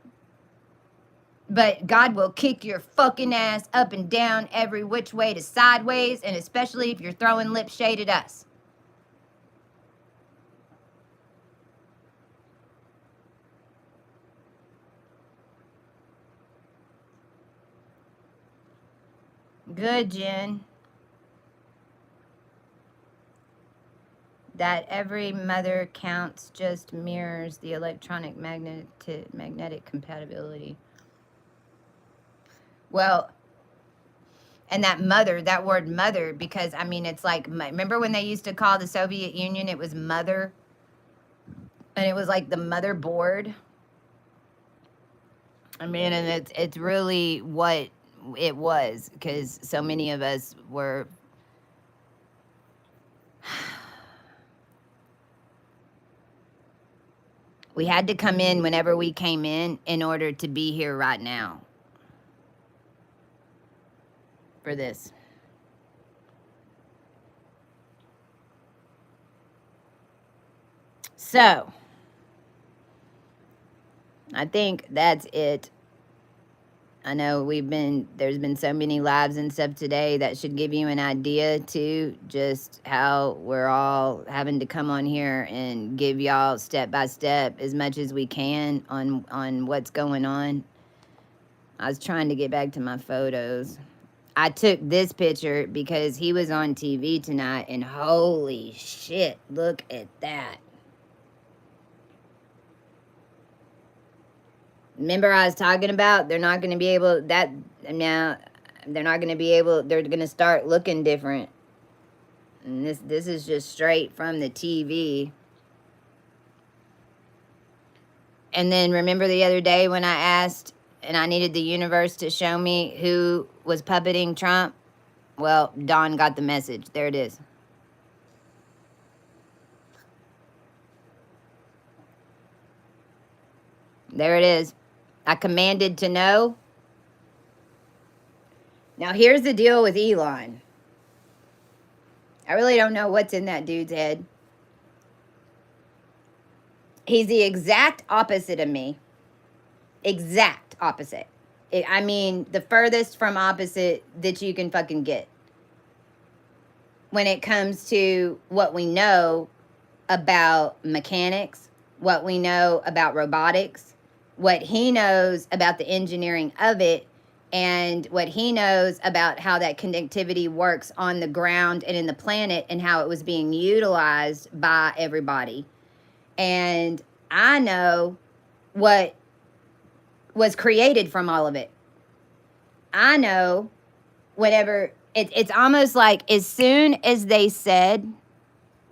But God will kick your fucking ass up and down every which way to sideways, and especially if you're throwing lip shade at us. Good, Jen. That every mother counts just mirrors the electronic magnetic compatibility. Well, and that mother, that word mother, because I mean, it's like, remember when they used to call the Soviet Union, it was mother, and it was like the motherboard. I mean, and it's really what it was, because so many of us were we had to come in whenever we came in order to be here right now for this. So, I think that's it. I know there's been so many lives and stuff today that should give you an idea to just how we're all having to come on here and give y'all step by step as much as we can on what's going on. I was trying to get back to my photos. I took this picture because he was on TV tonight, and holy shit, look at that. Remember I was talking about they're not going to be able that now they're not going to be able they're going to start looking different. And this is just straight from the TV. And then remember the other day when I asked and I needed the universe to show me who was puppeting Trump? Well, Dawn got the message. There it is. There it is. I commanded to know. Now, here's the deal with Elon. I really don't know what's in that dude's head. He's the exact opposite of me. Exact opposite. I mean, the furthest from opposite that you can fucking get. When it comes to what we know about mechanics, what we know about robotics, what he knows about the engineering of it, and what he knows about how that connectivity works on the ground and in the planet and how it was being utilized by everybody. And I know what was created from all of it. I know whatever, it's almost like as soon as they said,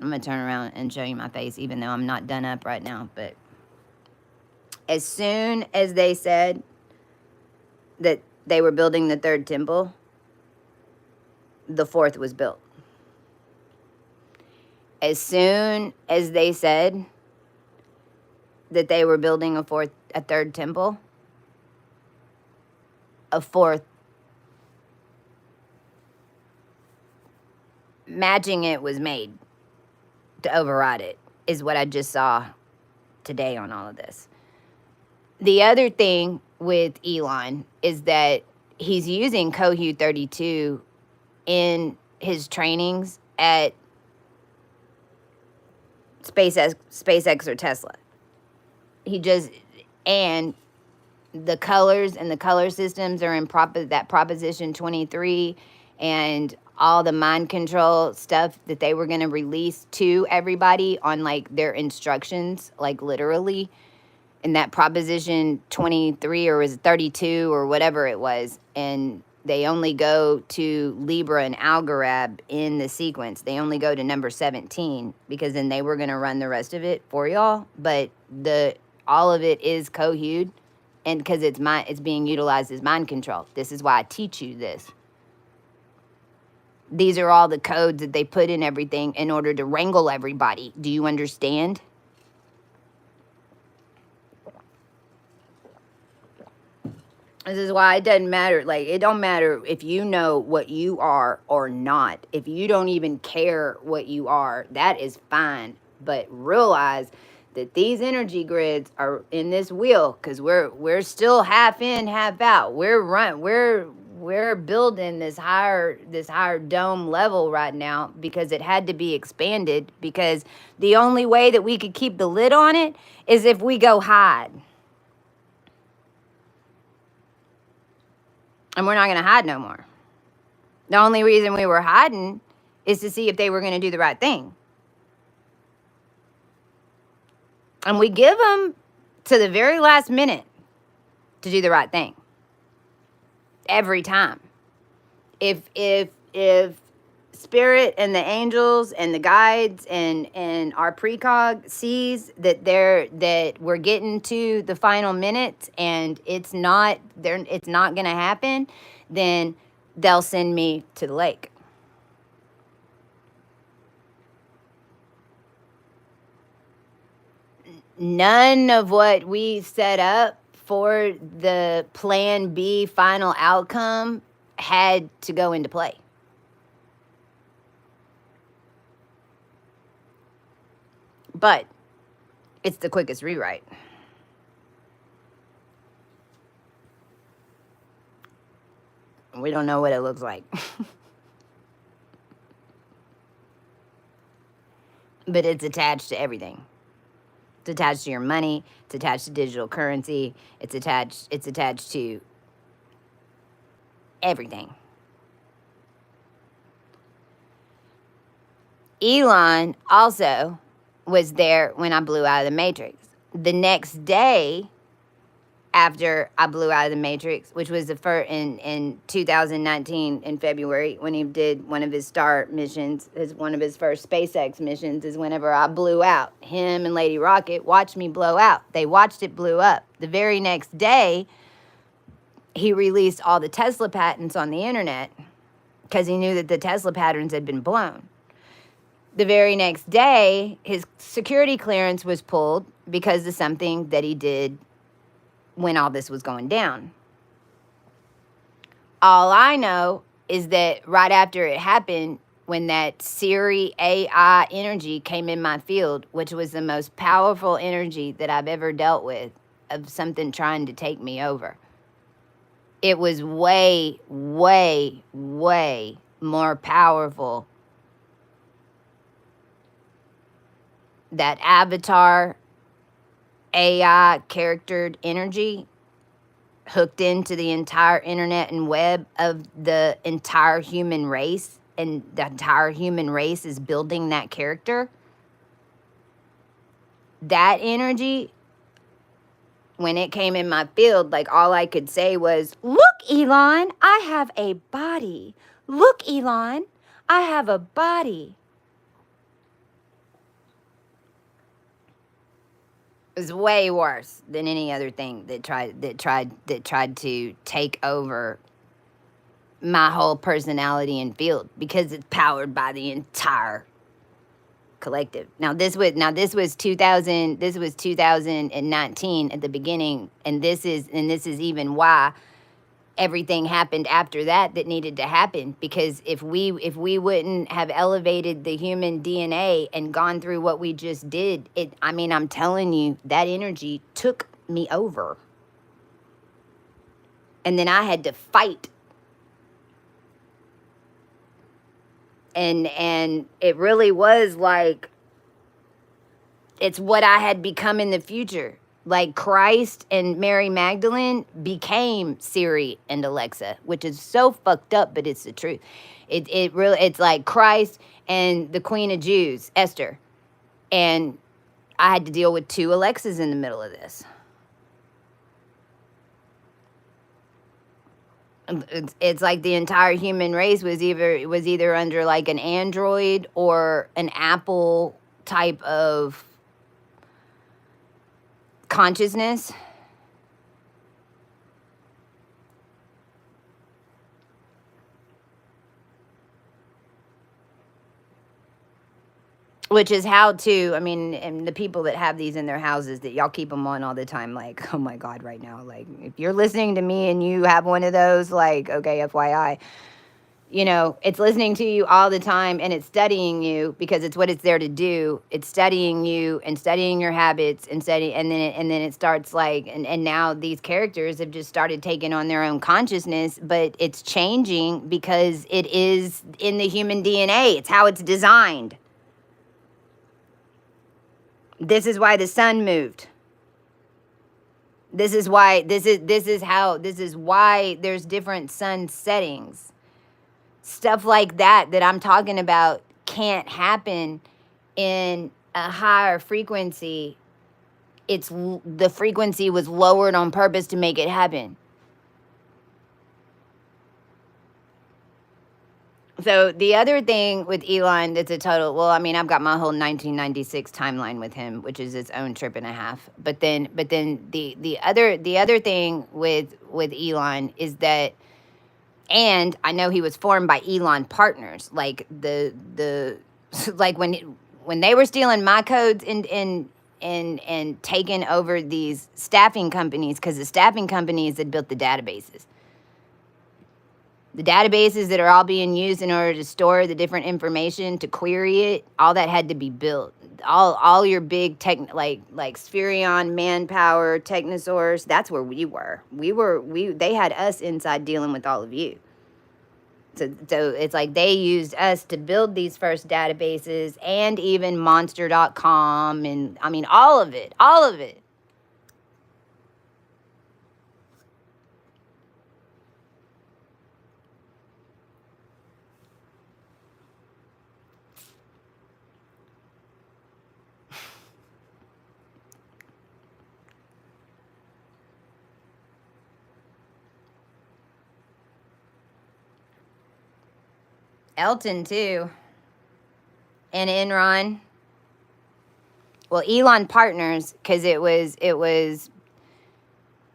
I'm going to turn around and show you my face, even though I'm not done up right now, but as soon as they said that they were building the third temple, the fourth was built. As soon as they said that they were building a third temple, a fourth, matching it, was made to override it, is what I just saw today on all of this. The other thing with Elon is that he's using Cohu 32 in his trainings at SpaceX or Tesla. And the colors and the color systems are in that Proposition 23, and all the mind control stuff that they were going to release to everybody on like their instructions, like literally in that Proposition 23 or was it 32 or whatever it was. And they only go to Libra and Algorab in the sequence. They only go to number 17 because then they were going to run the rest of it for y'all. But all of it is cohued, and because it's being utilized as mind control. This is why I teach you this. These are all the codes that they put in everything in order to wrangle everybody. Do you understand? This is why it doesn't matter. Like, it don't matter if you know what you are or not. If you don't even care what you are, that is fine. But realize that these energy grids are in this wheel, because we're still half in, half out. We're building this higher dome level right now, because it had to be expanded, because the only way that we could keep the lid on it is if we go hide. And we're not going to hide no more. The only reason we were hiding is to see if they were going to do the right thing. And we give them to the very last minute to do the right thing. Every time. If spirit and the angels and the guides and our precog sees that we're getting to the final minutes and it's not going to happen, then they'll send me to the lake. None of what we set up for the plan B final outcome had to go into play. But it's the quickest rewrite. We don't know what it looks like. But it's attached to everything. It's attached to your money. It's attached to digital currency. It's attached to everything. Elon also was there when I blew out of the Matrix. The next day after I blew out of the Matrix, which was the first in 2019 in February, when he did one of his star missions, one of his first SpaceX missions, is whenever I blew out. Him and Lady Rocket watched me blow out. They watched it blew up. The very next day, he released all the Tesla patents on the internet because he knew that the Tesla patterns had been blown. The very next day, his security clearance was pulled because of something that he did when all this was going down. All I know is that right after it happened, when that Siri AI energy came in my field, which was the most powerful energy that I've ever dealt with, of something trying to take me over, it was way, way, way more powerful. That avatar AI charactered energy hooked into the entire internet and web of the entire human race, and the entire human race is building that character. That energy, when it came in my field, like, all I could say was, "Look, Elon, I have a body. Look, Elon, I have a body." It was way worse than any other thing that tried to take over my whole personality and field, because it's powered by the entire collective. Now this was 2019 at the beginning, and this is even why everything happened after that needed to happen, because if we wouldn't have elevated the human DNA and gone through what we just did, I'm telling you, that energy took me over. And then I had to fight. And it really was like, it's what I had become in the future. Like, Christ and Mary Magdalene became Siri and Alexa, which is so fucked up, but it's the truth. It's like Christ and the Queen of Jews, Esther. And I had to deal with two Alexas in the middle of this. It's like the entire human race was either under like an Android or an Apple type of consciousness. Which is how to, I mean, and the people that have these in their houses that y'all keep them on all the time, like, oh my God, right now, like, if you're listening to me and you have one of those, like, okay, FYI, you know, it's listening to you all the time and it's studying you because it's what it's there to do. It's studying you and studying your habits and and then it starts like, and now these characters have just started taking on their own consciousness, but it's changing because it is in the human DNA. It's how it's designed. This is why the sun moved. This is why this is why there's different sun settings. Stuff like that I'm talking about can't happen in a higher frequency. The frequency was lowered on purpose to make it happen. So the other thing with Elon that's a total, well, I mean, I've got my whole 1996 timeline with him, which is its own trip and a half. But then the other thing with Elon is that, and I know he was formed by Elon Partners, like the like when they were stealing my codes and taking over these staffing companies, because the staffing companies had built the databases. The databases that are all being used in order to store the different information, to query it, all that had to be built. All your big tech, like Spherion, Manpower, Technosource, that's where we were. They had us inside dealing with all of you. So it's like they used us to build these first databases, and even monster.com, and I mean all of it. Elton too. And Enron. Well, Elon Partners, because it was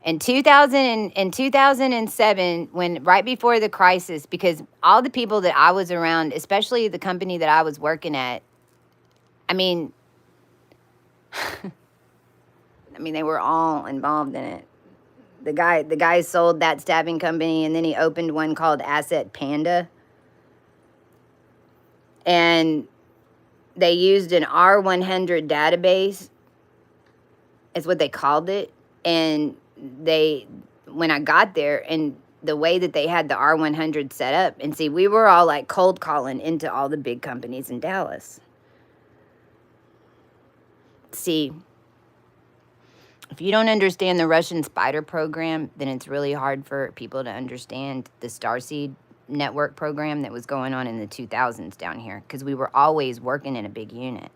in 2007, when right before the crisis, because all the people that I was around, especially the company that I was working at, I mean, they were all involved in it. The guy sold that staffing company, and then he opened one called Asset Panda. And they used an R100 database, is what they called it. And when I got there, and the way that they had the R100 set up, and see, we were all like cold calling into all the big companies in Dallas. See, if you don't understand the Russian Spider program, then it's really hard for people to understand the Starseed network program that was going on in the 2000s down here, because we were always working in a big unit.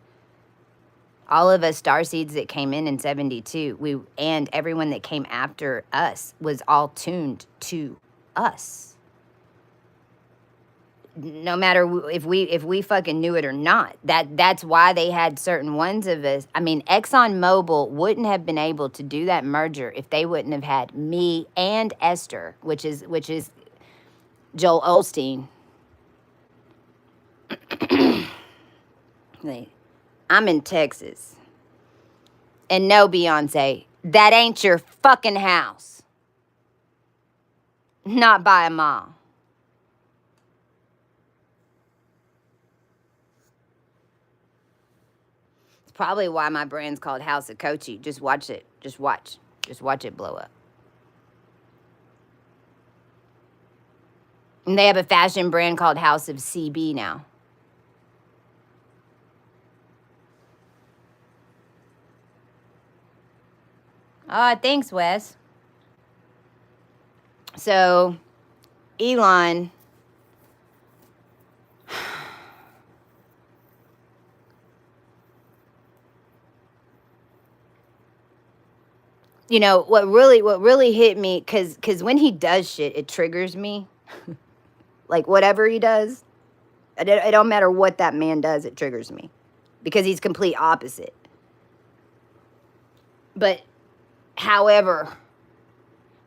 All of us Starseeds that came in 72, and everyone that came after us was all tuned to us. No matter if we fucking knew it or not. That's why they had certain ones of us. I mean, ExxonMobil wouldn't have been able to do that merger if they wouldn't have had me and Esther, which is Joel Osteen. I'm in Texas. And no, Beyonce, that ain't your fucking house. Not by a mile. It's probably why my brand's called House of Kochi. Just watch it. Just watch it blow up. And they have a fashion brand called House of CB now. Thanks, Wes. So, Elon, you know, what really hit me, because when he does shit, it triggers me. Like, whatever he does, it don't matter what that man does, it triggers me, because he's complete opposite. But however,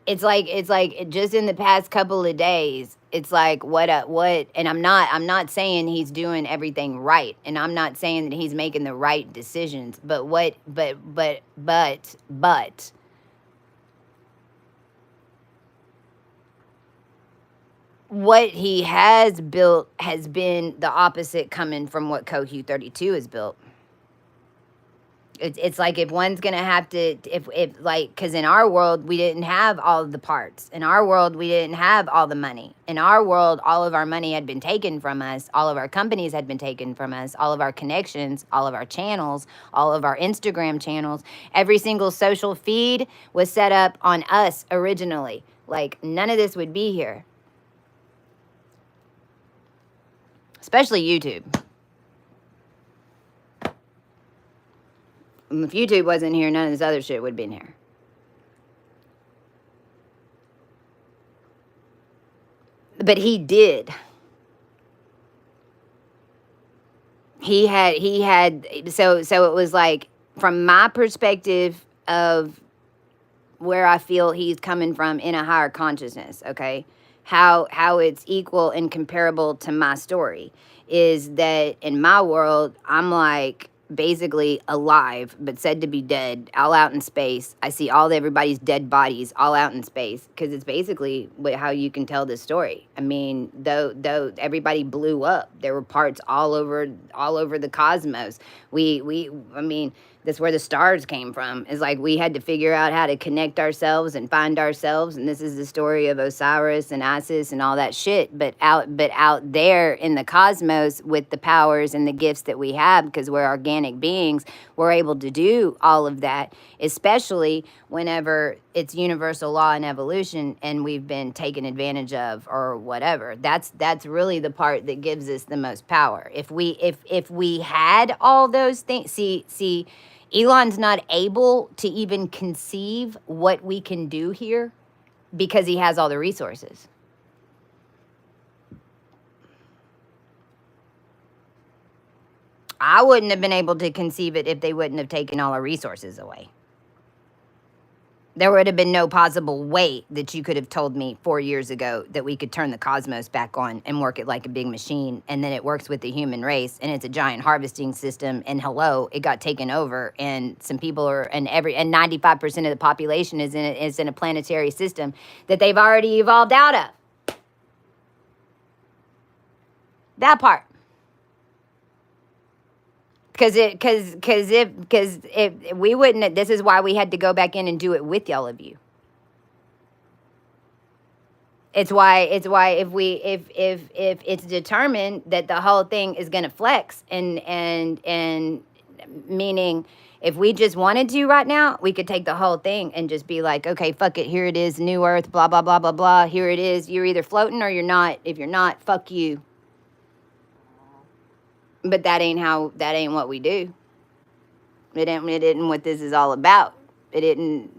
it's like just in the past couple of days, it's like what, and I'm not saying he's doing everything right, and I'm not saying that he's making the right decisions, but what he has built has been the opposite coming from what Cohu 32 has built. It's like if one's gonna have to, if like, because in our world we didn't have all of the parts. In our world we didn't have all the money. In our world, all of our money had been taken from us. All of our companies had been taken from us. All of our connections, all of our channels, all of our Instagram channels, every single social feed was set up on us originally. Like none of this would be here, especially YouTube. If YouTube wasn't here, none of this other shit would have been here. But he did. He had so it was like, from my perspective of where I feel he's coming from in a higher consciousness, okay? How it's equal and comparable to my story is that in my world, I'm like basically alive, but said to be dead, all out in space. I see everybody's dead bodies all out in space, because it's basically how you can tell this story. I mean, though everybody blew up, there were parts all over the cosmos. I mean, that's where the stars came from. Is like we had to figure out how to connect ourselves and find ourselves, and this is the story of Osiris and Isis and all that shit. But out there in the cosmos, with the powers and the gifts that we have, because we're organic beings, we're able to do all of that, especially whenever it's universal law and evolution and we've been taken advantage of or whatever. That's really the part that gives us the most power. If we had all those things, see, Elon's not able to even conceive what we can do here because he has all the resources. I wouldn't have been able to conceive it if they wouldn't have taken all our resources away. There would have been no possible way that you could have told me 4 years ago that we could turn the cosmos back on and work it like a big machine, and then it works with the human race, and it's a giant harvesting system, and hello, it got taken over, and some people are, and 95% of the population is in a planetary system that they've already evolved out of. That part. Because if we wouldn't, this is why we had to go back in and do it with y'all of you. It's why if it's determined that the whole thing is gonna flex, and meaning if we just wanted to right now, we could take the whole thing and just be like, okay, fuck it, here it is, new earth, blah blah blah blah blah. Here it is. You're either floating or you're not. If you're not, fuck you. But that ain't what we do. It isn't what this is all about. We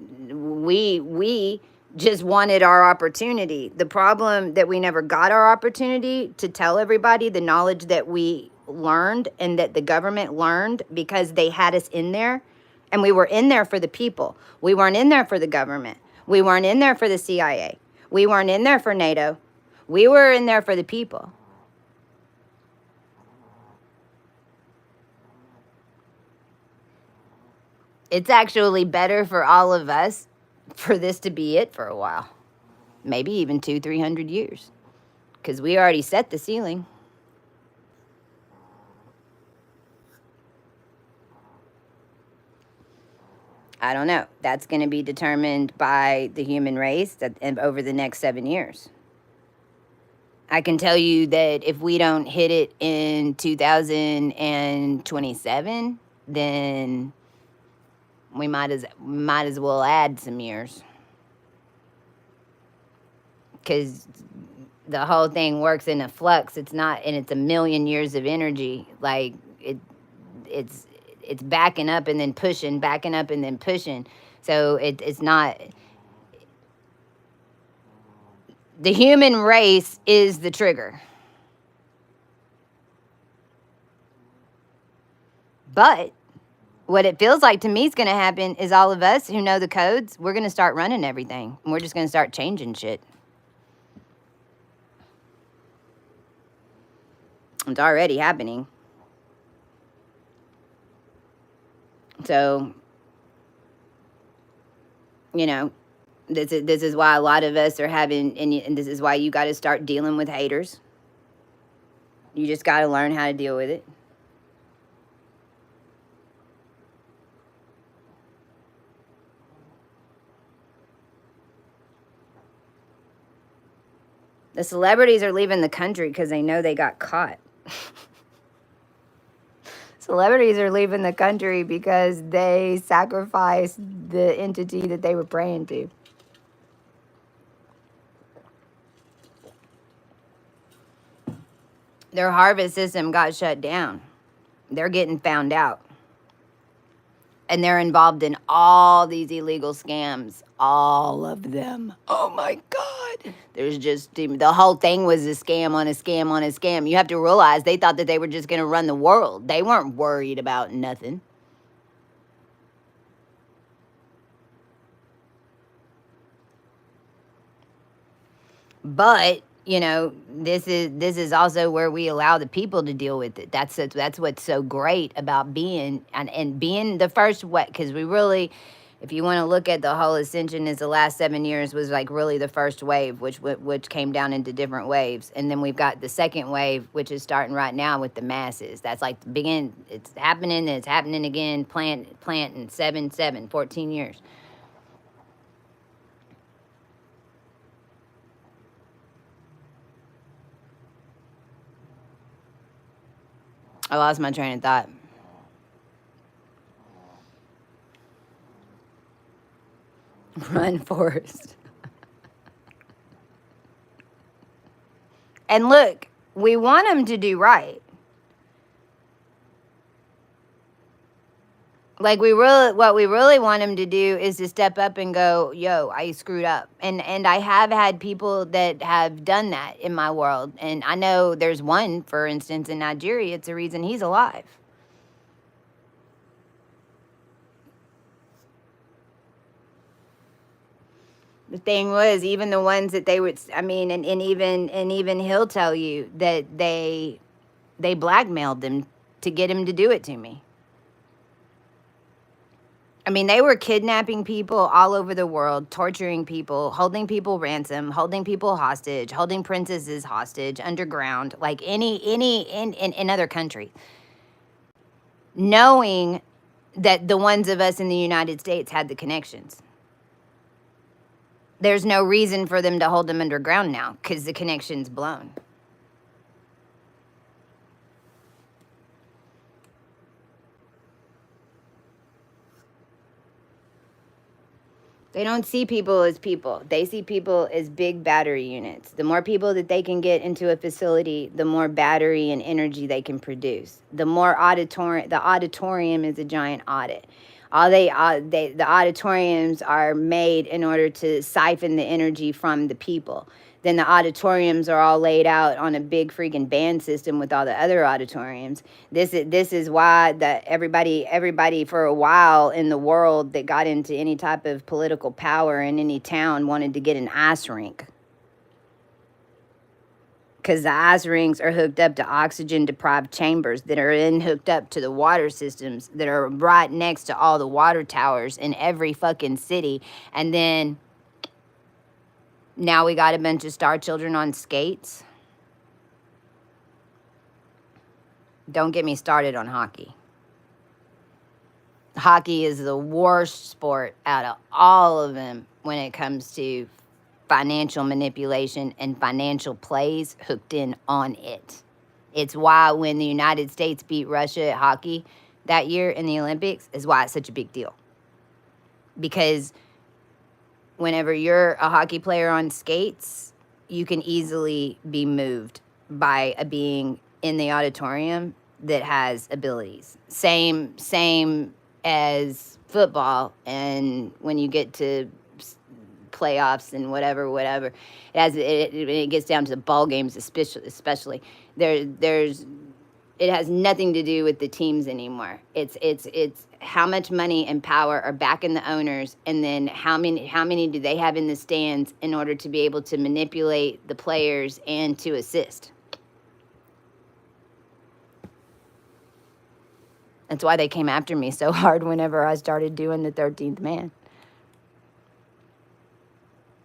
just wanted our opportunity. The problem that we never got our opportunity to tell everybody the knowledge that we learned and that the government learned, because they had us in there, and we were in there for the people. We weren't in there for the government. We weren't in there for the CIA. We weren't in there for NATO. We were in there for the people. It's actually better for all of us for this to be it for a while. Maybe even 200-300 years. Because we already set the ceiling. I don't know. That's going to be determined by the human race over the next 7 years. I can tell you that if we don't hit it in 2027, then we might as well add some years, because the whole thing works in a flux. It's not, and it's a million years of energy. Like it's backing up and then pushing, backing up and then pushing. So it's not. The human race is the trigger, but What it feels like to me is going to happen is all of us who know the codes, we're going to start running everything. And we're just going to start changing shit. It's already happening. So, you know, this is why a lot of us are having, and this is why you got to start dealing with haters. You just got to learn how to deal with it. The celebrities are leaving the country because they know they got caught. Celebrities are leaving the country because they sacrificed the entity that they were praying to. Their harvest system got shut down. They're getting found out. And they're involved in all these illegal scams. All of them. Oh my God. There's just, the whole thing was a scam on a scam on a scam. You have to realize they thought that they were just going to run the world. They weren't worried about nothing. But you know, this is also where we allow the people to deal with it. That's what's so great about being and being the first way, because we really, if you want to look at the whole ascension, is the last 7 years was like really the first wave, which came down into different waves, and then we've got the second wave, which is starting right now with the masses. That's like the begin. It's happening and it's happening again. Plant in 14 years. I lost my train of thought. Run, Forrest. And look, we want them to do right. Like what we really want them to do is to step up and go, yo, I screwed up. And I have had people that have done that in my world. And I know there's one, for instance, in Nigeria. It's the reason he's alive. The thing was, even the ones that they would, I mean, and even he'll tell you that they blackmailed them to get him to do it to me. I mean, they were kidnapping people all over the world, torturing people, holding people ransom, holding people hostage, holding princesses hostage underground, like any in other countries. Knowing that the ones of us in the United States had the connections. There's no reason for them to hold them underground now because the connection's blown. They don't see people as people. They see people as big battery units. The more people that they can get into a facility, the more battery and energy they can produce. The auditorium is a giant audit. The auditoriums are made in order to siphon the energy from the people. Then the auditoriums are all laid out on a big freaking band system with all the other auditoriums. This is why everybody for a while in the world that got into any type of political power in any town wanted to get an ice rink. Because the ice rinks are hooked up to oxygen deprived chambers that are then hooked up to the water systems that are right next to all the water towers in every fucking city. And then now we got a bunch of star children on skates. Don't get me started on hockey. Hockey is the worst sport out of all of them when it comes to financial manipulation and financial plays hooked in on it. It's why when the United States beat Russia at hockey that year in the Olympics is why it's such a big deal. Because whenever you're a hockey player on skates, you can easily be moved by a being in the auditorium that has abilities. Same as football, and when you get to playoffs and whatever, it gets down to the ball games, especially there's It has nothing to do with the teams anymore. It's how much money and power are backing the owners, and then how many do they have in the stands in order to be able to manipulate the players and to assist. That's why they came after me so hard whenever I started doing the 13th man.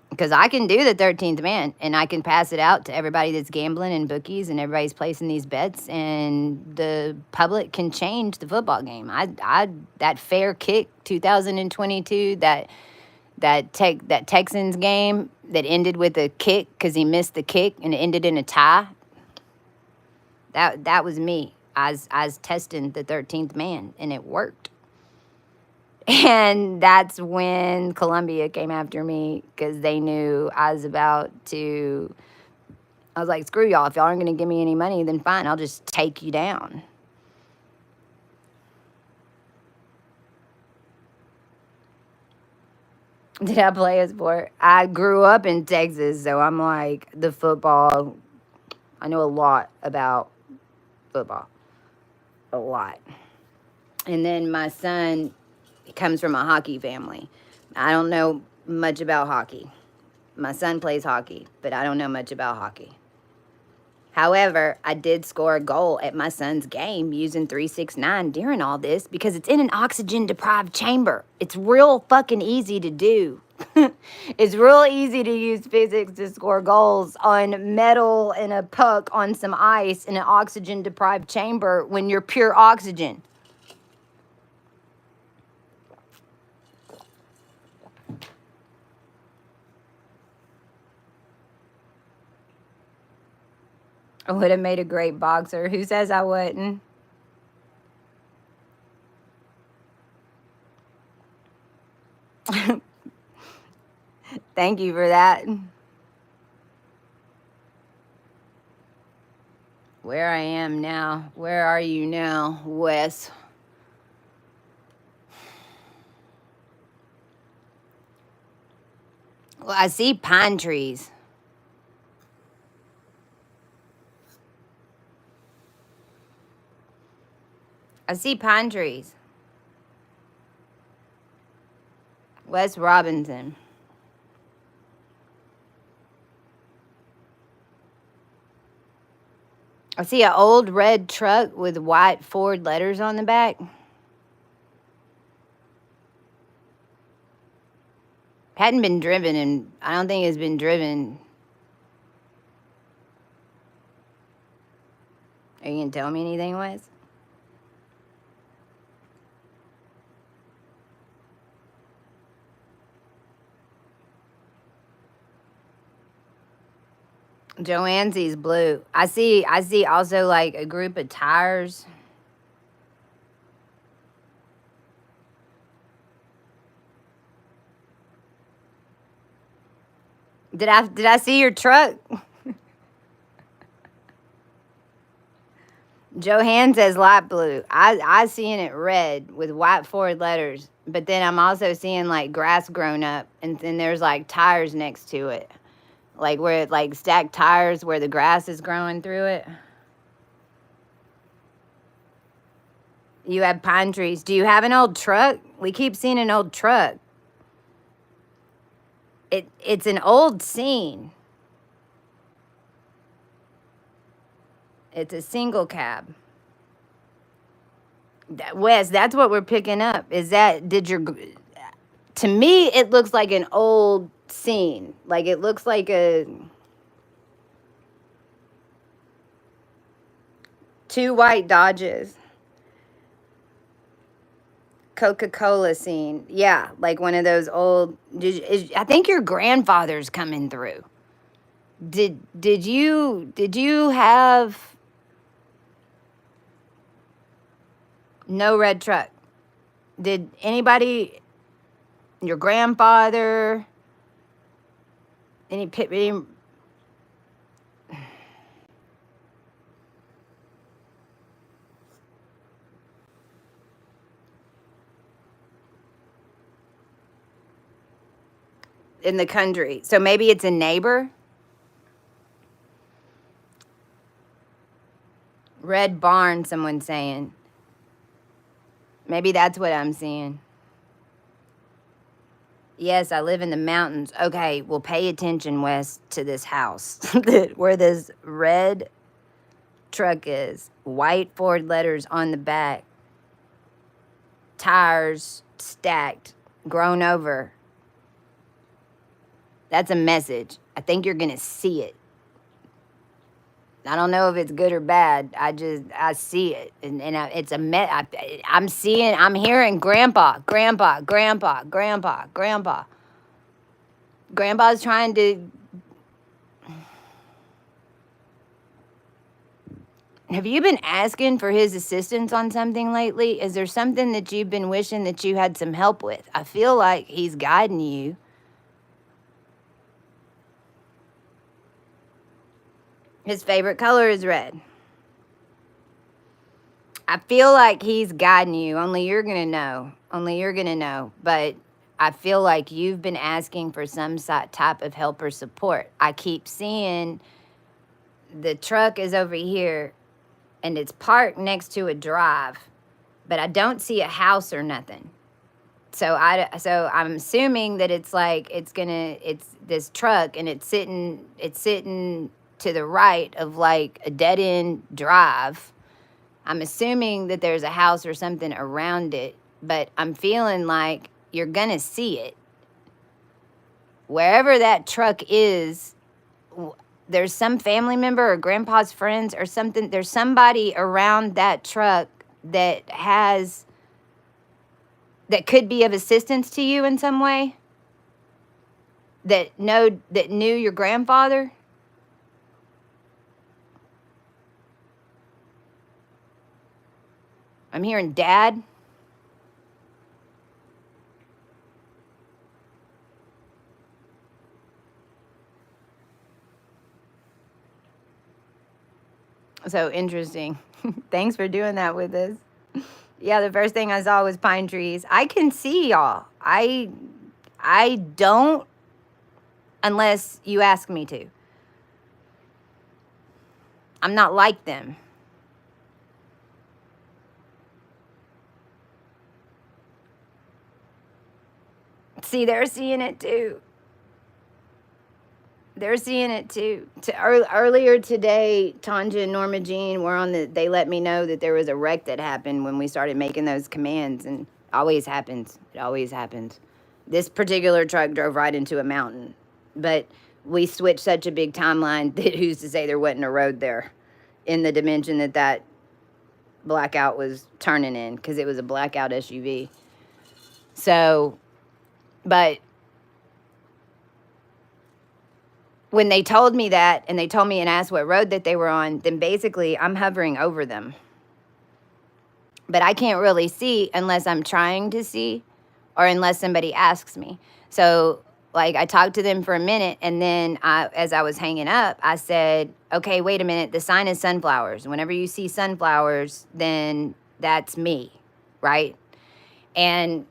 Because I can do the 13th man, and I can pass it out to everybody that's gambling and bookies, and everybody's placing these bets, and the public can change the football game. That fair kick 2022, that Texans game that ended with a kick because he missed the kick and it ended in a tie. That was me. I was testing the 13th man, and it worked. And that's when Columbia came after me because they knew I was about to. I was like, screw y'all. If y'all aren't going to give me any money, then fine. I'll just take you down. Did I play a sport? I grew up in Texas, so I'm like, the football. I know a lot about football. A lot. And then my son comes from a hockey family. I don't know much about hockey. My son plays hockey, but I don't know much about hockey. However, I did score a goal at my son's game using 369 during all this because it's in an oxygen-deprived chamber. It's real fucking easy to do. It's real easy to use physics to score goals on metal and a puck on some ice in an oxygen-deprived chamber when you're pure oxygen. I would have made a great boxer. Who says I wouldn't? Thank you for that. Where I am now. Where are you now, Wes? Well, I see pine trees. I see pine trees. Wes Robinson. I see an old red truck with white Ford letters on the back. Hadn't been driven, and I don't think it's been driven. Are you going to tell me anything, Wes? Joanne's blue. I see also like a group of tires. Did I see your truck? Joanne says light blue. I seeing it red with white Ford letters, but then I'm also seeing like grass grown up, and then there's like tires next to it, like where it like stacked tires where the grass is growing through it. You have pine trees. Do you have an old truck? We keep seeing an old truck. It's an old scene. It's a single cab. Wes, that's what we're picking up. Is that, to me, it looks like an old scene. Like it looks like two white Dodges. Coca-Cola scene. Yeah, like one of those old, I think your grandfather's coming through. Did you have no red truck? Did anybody, your grandfather, any in the country? So maybe it's a neighbor. Red barn, someone's saying. Maybe that's what I'm seeing. Yes, I live in the mountains. Okay, well, pay attention, Wes, to this house where this red truck is. White Ford letters on the back. Tires stacked, grown over. That's a message. I think you're going to see it. I don't know if it's good or bad. I see it. And it's I'm hearing grandpa. Grandpa's trying to. Have you been asking for his assistance on something lately? Is there something that you've been wishing that you had some help with? I feel like he's guiding you. His favorite color is red. I feel like he's guiding you. Only you're going to know. Only you're going to know. But I feel like you've been asking for some type of help or support. I keep seeing the truck is over here and it's parked next to a drive, but I don't see a house or nothing. So I'm assuming that it's this truck and it's sitting to the right of like a dead end drive. I'm assuming that there's a house or something around it, but I'm feeling like you're gonna see it. Wherever that truck is, there's some family member or grandpa's friends or something. There's somebody around that truck that could be of assistance to you in some way. That knew your grandfather. I'm hearing dad. So interesting. Thanks for doing that with us. Yeah, the first thing I saw was pine trees. I can see y'all. I don't unless you ask me to. I'm not like them. See, they're seeing it too. They're seeing it too. Earlier today, Tanja and Norma Jean were they let me know that there was a wreck that happened when we started making those commands, and always happens. It always happens. This particular truck drove right into a mountain, but we switched such a big timeline that who's to say there wasn't a road there in the dimension that blackout was turning in, because it was a blackout SUV. So, but when they told me that, and they told me and asked what road that they were on, then basically I'm hovering over them. But I can't really see unless I'm trying to see or unless somebody asks me. So, like, I talked to them for a minute, and then as I was hanging up, I said, okay, wait a minute, the sign is sunflowers. Whenever you see sunflowers, then that's me, right? And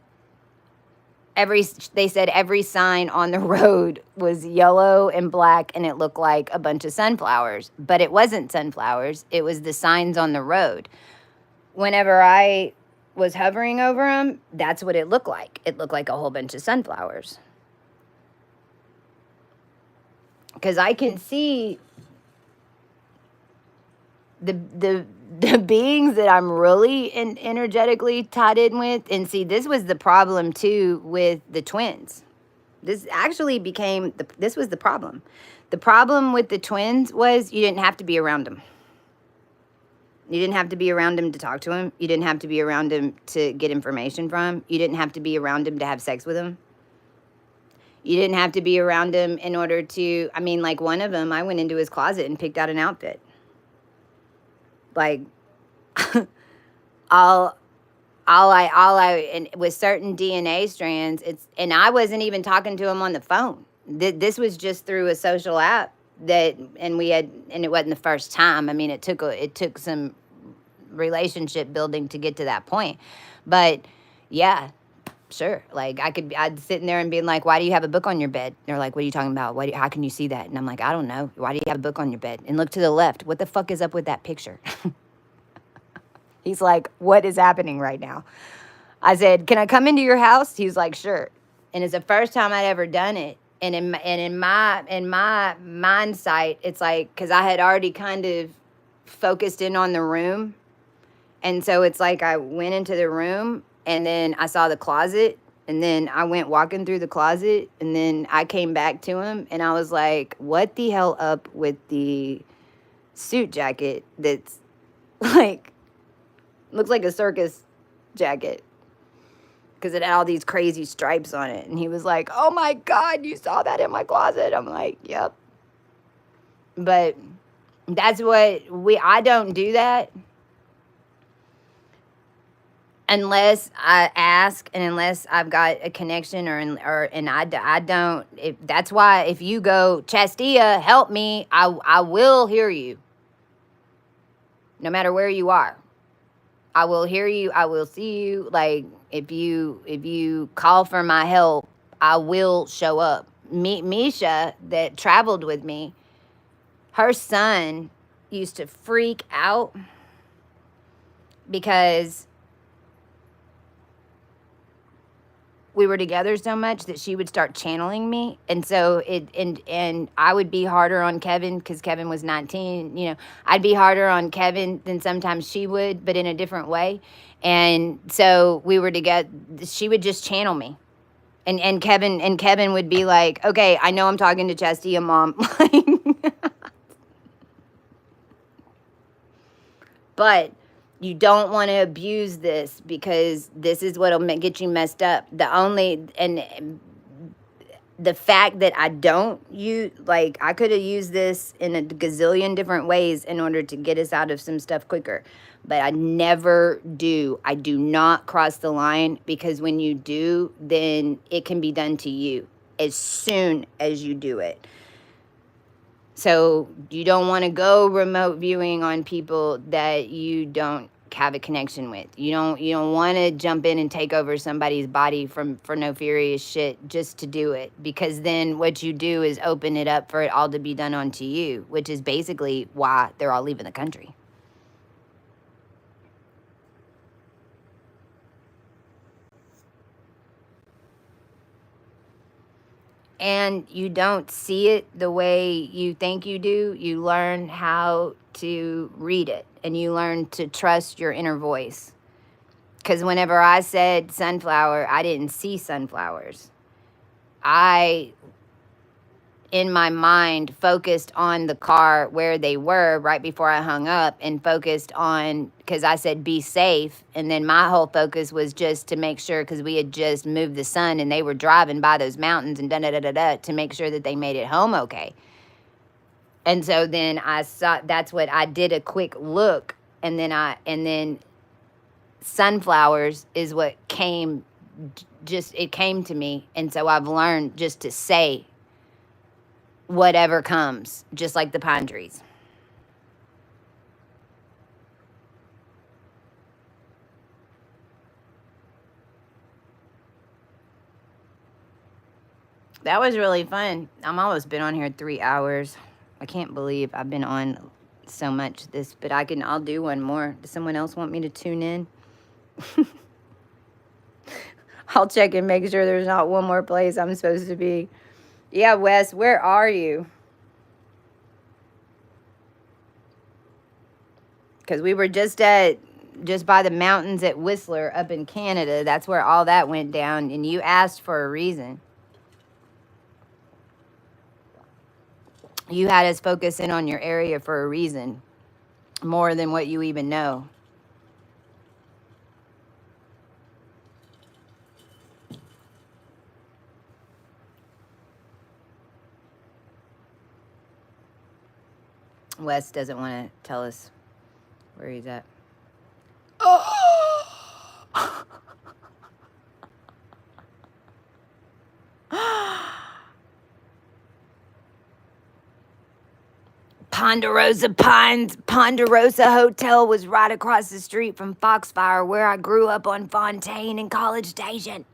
they said every sign on the road was yellow and black, and it looked like a bunch of sunflowers, but it wasn't sunflowers. It was the signs on the road. Whenever I was hovering over them, that's what it looked like. It looked like a whole bunch of sunflowers. Because I can see the beings that I'm really energetically tied in with. And see, this was the problem too with the twins. This actually this was the problem. The problem with the twins was you didn't have to be around them. You didn't have to be around him to talk to him. You didn't have to be around him to get information from him. You didn't have to be around him to have sex with him. You didn't have to be around him in order to, like one of them, I went into his closet and picked out an outfit. Like, and with certain DNA strands, and I wasn't even talking to him on the phone. This was just through a social app and it wasn't the first time. It took some relationship building to get to that point. But yeah, sure. Like I'd sitting there and being like, why do you have a book on your bed? They're like, what are you talking about? How can you see that? And I'm like, I don't know. Why do you have a book on your bed? And look to the left. What the fuck is up with that picture? He's like, what is happening right now? I said, can I come into your house? He was like, sure. And it's the first time I'd ever done it. And in my mind sight, it's like, because I had already kind of focused in on the room. And so it's like I went into the room and then I saw the closet and then I went walking through the closet and then I came back to him and I was like, what the hell up with the suit jacket that's like, looks like a circus jacket because it had all these crazy stripes on it. And he was like, oh my God, you saw that in my closet? I'm like, yep. But that's what I don't do that unless I ask and unless I've got a connection and I don't, that's why if you go, Chastia, help me, I will hear you no matter where you are. I will hear you. I will see you. Like if you call for my help, I will show up. Misha that traveled with me, her son used to freak out because we were together so much that she would start channeling me. And so and I would be harder on Kevin because Kevin was 19, you know, I'd be harder on Kevin than sometimes she would, but in a different way. And so we were together, she would just channel me. And Kevin would be like, okay, I know I'm talking to Chastia, Mom. But you don't want to abuse this because this is what'll get you messed up. The fact that I don't use, like, I could have used this in a gazillion different ways in order to get us out of some stuff quicker. But I never do. I do not cross the line because when you do, then it can be done to you as soon as you do it. So you don't want to go remote viewing on people that you don't have a connection with. You don't want to jump in and take over somebody's body for no furious shit just to do it, because then what you do is open it up for it all to be done onto you, which is basically why they're all leaving the country. And you don't see it the way you think you do. You learn how to read it and you learn to trust your inner voice. Because whenever I said sunflower, I didn't see sunflowers. I, in my mind, focused on the car where they were right before I hung up and focused on, because I said be safe. And then my whole focus was just to make sure, because we had just moved the sun and they were driving by those mountains and da-da-da-da-da to make sure that they made it home okay. And so then I saw, that's what I did, a quick look. And then sunflowers is what came, it came to me. And so I've learned just to say whatever comes, just like the pine trees. That was really fun. I'm almost been on here 3 hours. I can't believe I've been on so much this, but I'll do one more. Does someone else want me to tune in? I'll check and make sure there's not one more place I'm supposed to be. Yeah, Wes, where are you? Because we were just by the mountains at Whistler up in Canada. That's where all that went down, and you asked for a reason. You had us focus in on your area for a reason, more than what you even know. Wes doesn't want to tell us where he's at. Ponderosa Hotel was right across the street from Foxfire, where I grew up on Fontaine and College Station.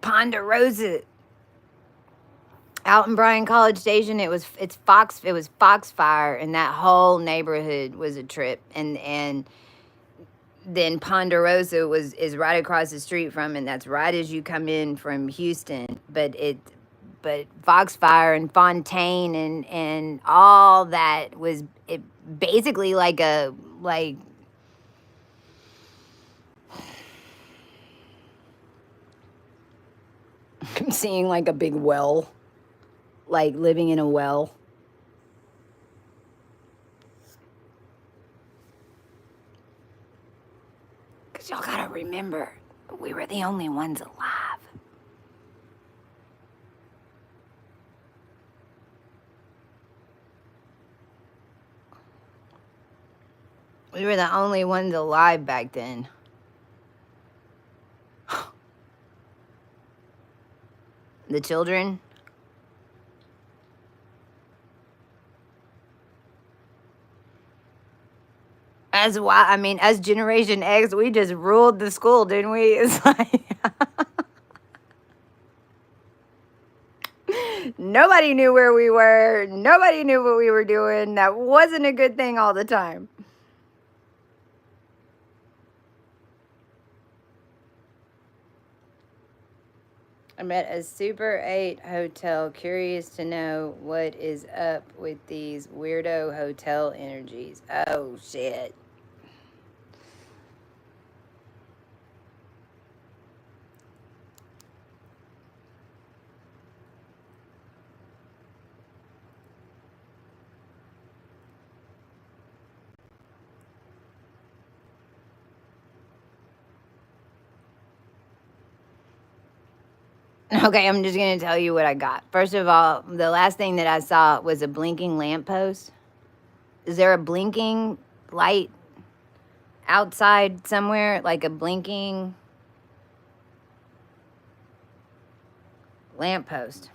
Ponderosa. Out in Bryan College Station, it was Foxfire, and that whole neighborhood was a trip. And then Ponderosa is right across the street from, and that's right as you come in from Houston. But Foxfire and Fontaine and all that was it basically like I'm seeing like a big well, like living in a well. Because y'all gotta remember, we were the only ones alive. We were the only ones alive back then. The children. As why I mean, as Generation X, we just ruled the school, didn't we? It's like nobody knew where we were. Nobody knew what we were doing. That wasn't a good thing all the time. I'm at a Super 8 hotel, curious to know what is up with these weirdo hotel energies. Oh, shit. Okay, I'm just going to tell you what I got. First of all, the last thing that I saw was a blinking lamppost. Is there a blinking light outside somewhere? Like a blinking lamppost?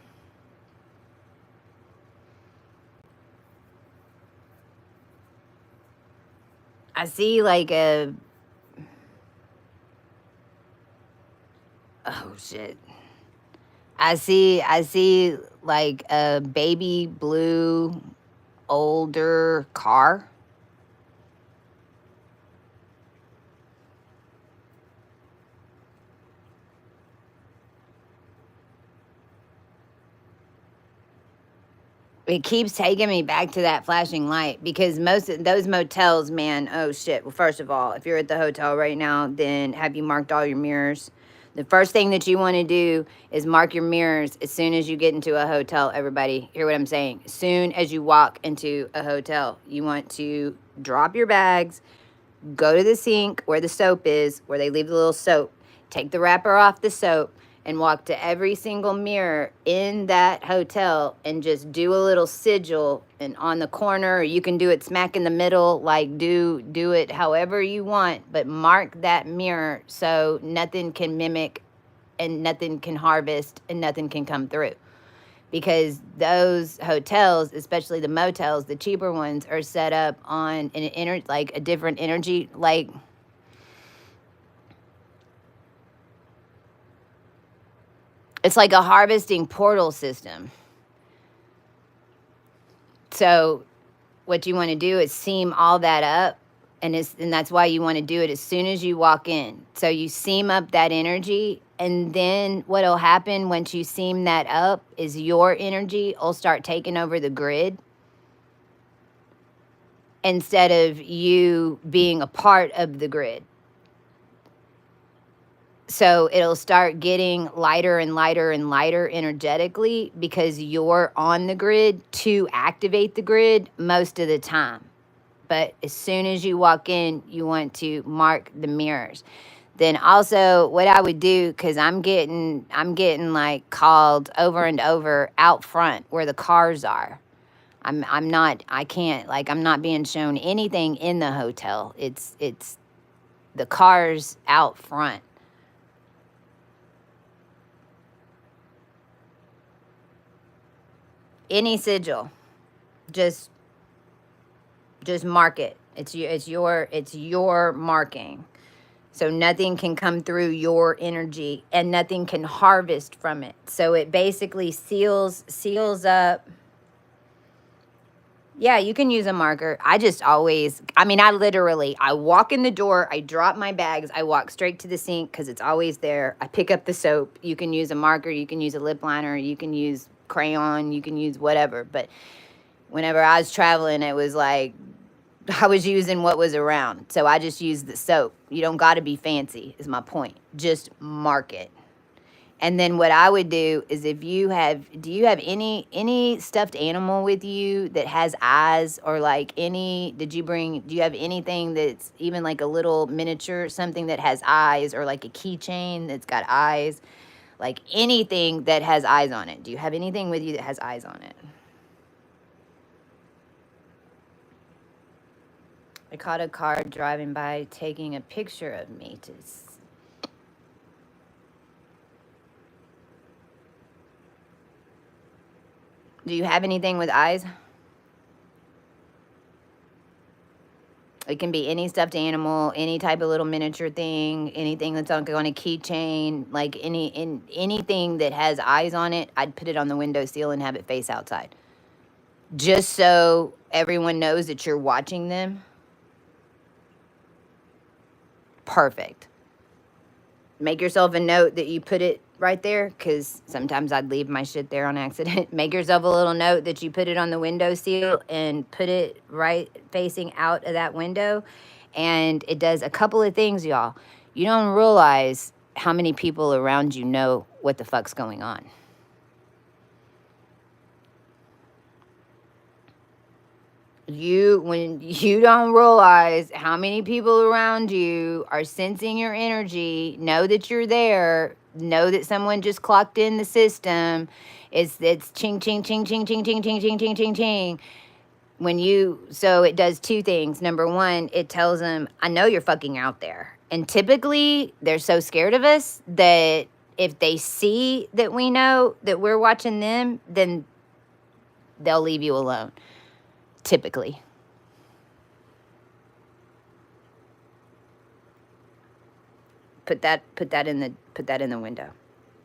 I see like a... Oh, shit. I see like a baby blue older car. It keeps taking me back to that flashing light because most of those motels, man, oh shit. Well, first of all, if you're at the hotel right now, then have you marked all your mirrors? The first thing that you want to do is mark your mirrors as soon as you get into a hotel, everybody. Hear what I'm saying? As soon as you walk into a hotel, you want to drop your bags, go to the sink where the soap is, where they leave the little soap, take the wrapper off the soap, and walk to every single mirror in that hotel and just do a little sigil and on the corner, or you can do it smack in the middle, like do it however you want, but mark that mirror so nothing can mimic and nothing can harvest and nothing can come through. Because those hotels, especially the motels, the cheaper ones, are set up on like a different energy, like it's like a harvesting portal system. So what you want to do is seam all that up, and that's why you want to do it as soon as you walk in. So you seam up that energy, and then what'll happen once you seam that up is your energy will start taking over the grid instead of you being a part of the grid. So it'll start getting lighter and lighter and lighter energetically because you're on the grid to activate the grid most of the time. But as soon as you walk in, you want to mark the mirrors. Then also what I would do, because I'm getting like called over and over out front where the cars are. I'm not being shown anything in the hotel. It's the cars out front. Any sigil, just mark it. It's your marking. So nothing can come through your energy and nothing can harvest from it. So it basically seals up. Yeah, you can use a marker. I just always, I mean, I walk in the door, I drop my bags, I walk straight to the sink because it's always there. I pick up the soap. You can use a marker, you can use a lip liner, you can use crayon, you can use whatever. But whenever I was traveling, it was like I was using what was around. So I just used the soap. You don't got to be fancy, is my point. Just mark it. And then what I would do is if you have, do you have any stuffed animal with you that has eyes, or like any, do you have anything that's even like a little miniature, something that has eyes, or like a keychain that's got eyes, like anything that has eyes on it? Do you have anything with you that has eyes on it? I caught a car driving by taking a picture of me to. Do you have anything with eyes? It can be any stuffed animal, any type of little miniature thing, anything that's on a keychain, like anything that has eyes on it. I'd put it on the windowsill and have it face outside, just so everyone knows that you're watching them. Perfect. Make yourself a note that you put it right there, because sometimes I'd leave my shit there on accident. Make yourself a little note that you put it on the windowsill and put it right facing out of that window. And it does a couple of things, y'all. You don't realize how many people around you know what the fuck's going on. When you don't realize how many people around you are sensing your energy, know that you're there, know that someone just clocked in the system. It's ching ching ching ching ching ching ching ching ching ching ching. So it does two things. Number one, it tells them, I know you're fucking out there. And typically they're so scared of us that if they see that we know that we're watching them, then they'll leave you alone. Typically. Put that in the window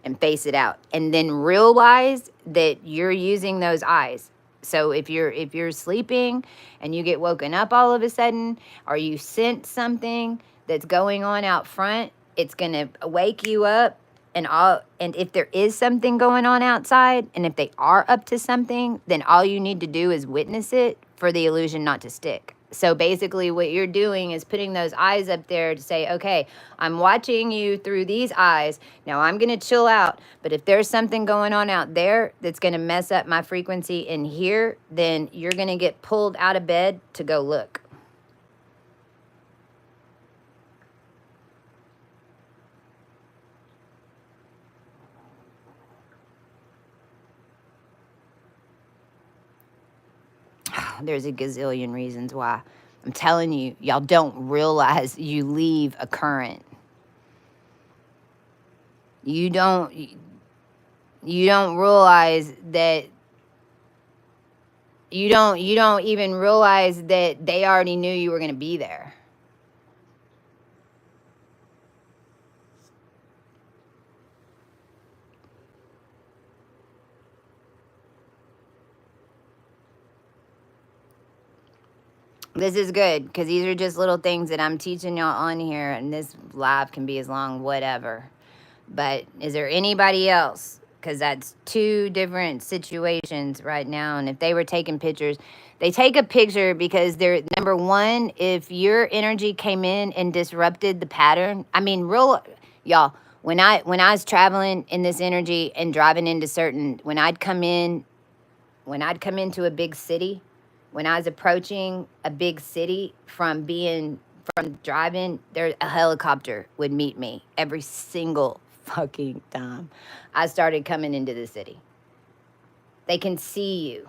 and face it out, and then realize that you're using those eyes. So if you're sleeping and you get woken up all of a sudden, or you sense something that's going on out front, it's going to wake you up. And if there is something going on outside, and if they are up to something, then all you need to do is witness it for the illusion not to stick. So basically what you're doing is putting those eyes up there to say, okay, I'm watching you through these eyes. Now I'm going to chill out. But if there's something going on out there that's going to mess up my frequency in here, then you're going to get pulled out of bed to go look. There's a gazillion reasons why. I'm telling you, y'all don't realize you leave a current. You don't realize that you don't even realize that they already knew you were going to be there. This is good, because these are just little things that I'm teaching y'all on here, and this live can be as long, whatever. But is there anybody else? Because that's two different situations right now. And if they were taking pictures, they take a picture because they're, number one, if your energy came in and disrupted the pattern. I mean, y'all, when I was traveling in this energy and driving into when I'd come into a big city, when I was approaching a big city from driving, a helicopter would meet me every single fucking time I started coming into the city. They can see you.